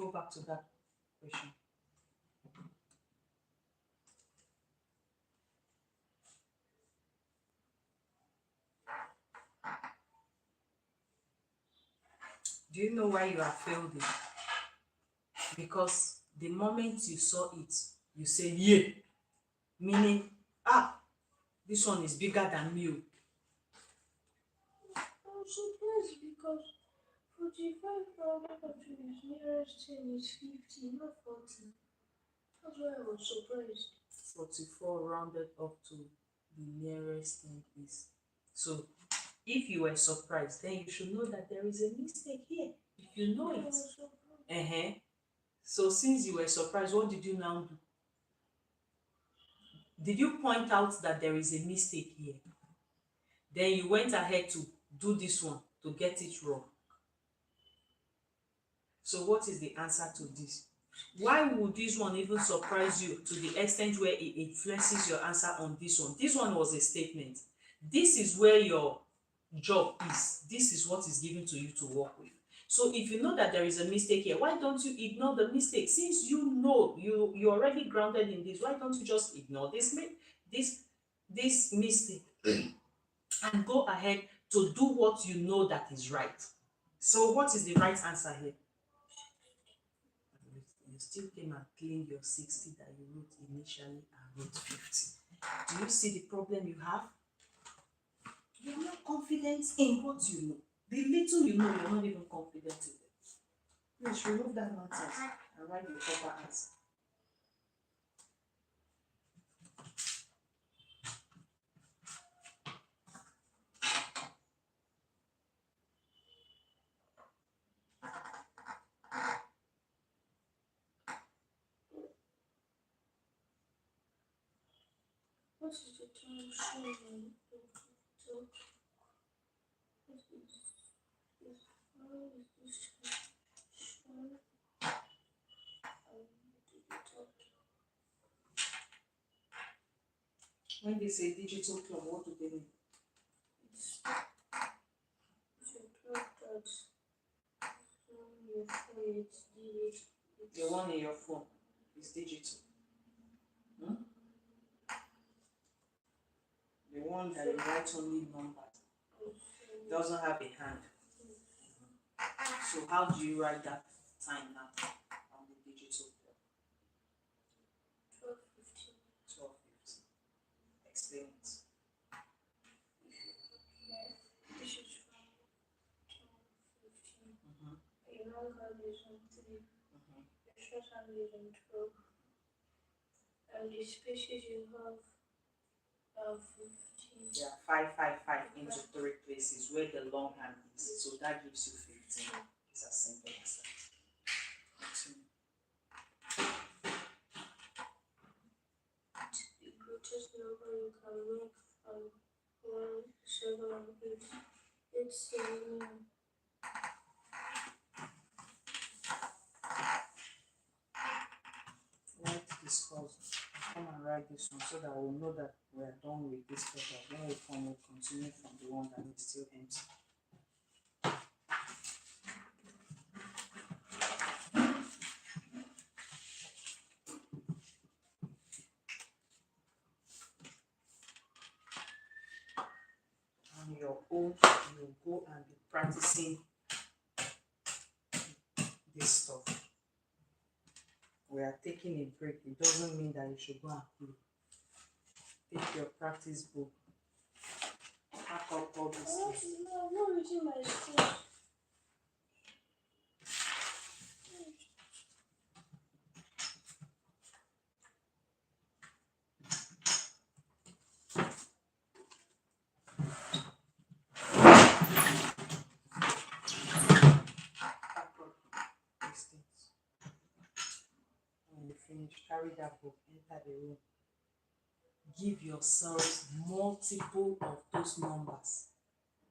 go back to that question. Do you know why you are failed it? Because the moment you saw it, you say, yeah, meaning, this one is bigger than me. I'm surprised because 45 rounded up to its nearest 10 is 50, not 40. That's why I was surprised. 44 rounded up to the nearest thing is. So if you were surprised, then you should know that there is a mistake here. If you know I it. was surprised. So since you were surprised, what did you now do? Did you point out that there is a mistake here? Then you went ahead to do this one to get it wrong. So what is the answer to this? Why would this one even surprise you to the extent where it influences your answer on this one? This one was a statement. This is where your job is. This is what is given to you to work with. So if you know that there is a mistake here, why don't you ignore the mistake? Since you know you're already grounded in this, why don't you just ignore this mistake and go ahead to do what you know that is right? So what is the right answer here? You still came and claimed your 60 that you wrote initially and wrote 50. Do you see the problem you have? You're not confident in what you know. The little you know, you're not even confident in it. Please remove that nonsense and write the proper answer. What is the time showing? What is this? How is this shown? When they say digital clock, what do they mean? It's a clock that's on your phone. It's digital. The one in your phone is digital. The one that you write only numbers doesn't have a hand. So how do you write that time now on the digital clock? 12:15. 12:50. Explain it. This is from 12:15. Your long hand is on 3. Your short hand is on 12. And the spaces you have are 15. Yeah, 5 into 3 places where the long hand is. So that gives you 15. It's as simple as that. The greatest number you can make from 1, 7, and 8. 8, 7. Write this puzzle. Come and write this one so that we'll know that we are done with this puzzle. When we come, we'll continue from the one that is still empty. On your own, you'll go and be practicing this stuff. We are taking a break. It doesn't mean that you should go and play. Take your practice book. Pack up all these things. No, I'm not reading my school. Pack up these things. When you finish, carry that book, enter the room. Give yourselves multiple of those numbers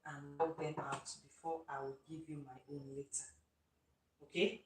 and write them out before I will give you my own later. Okay?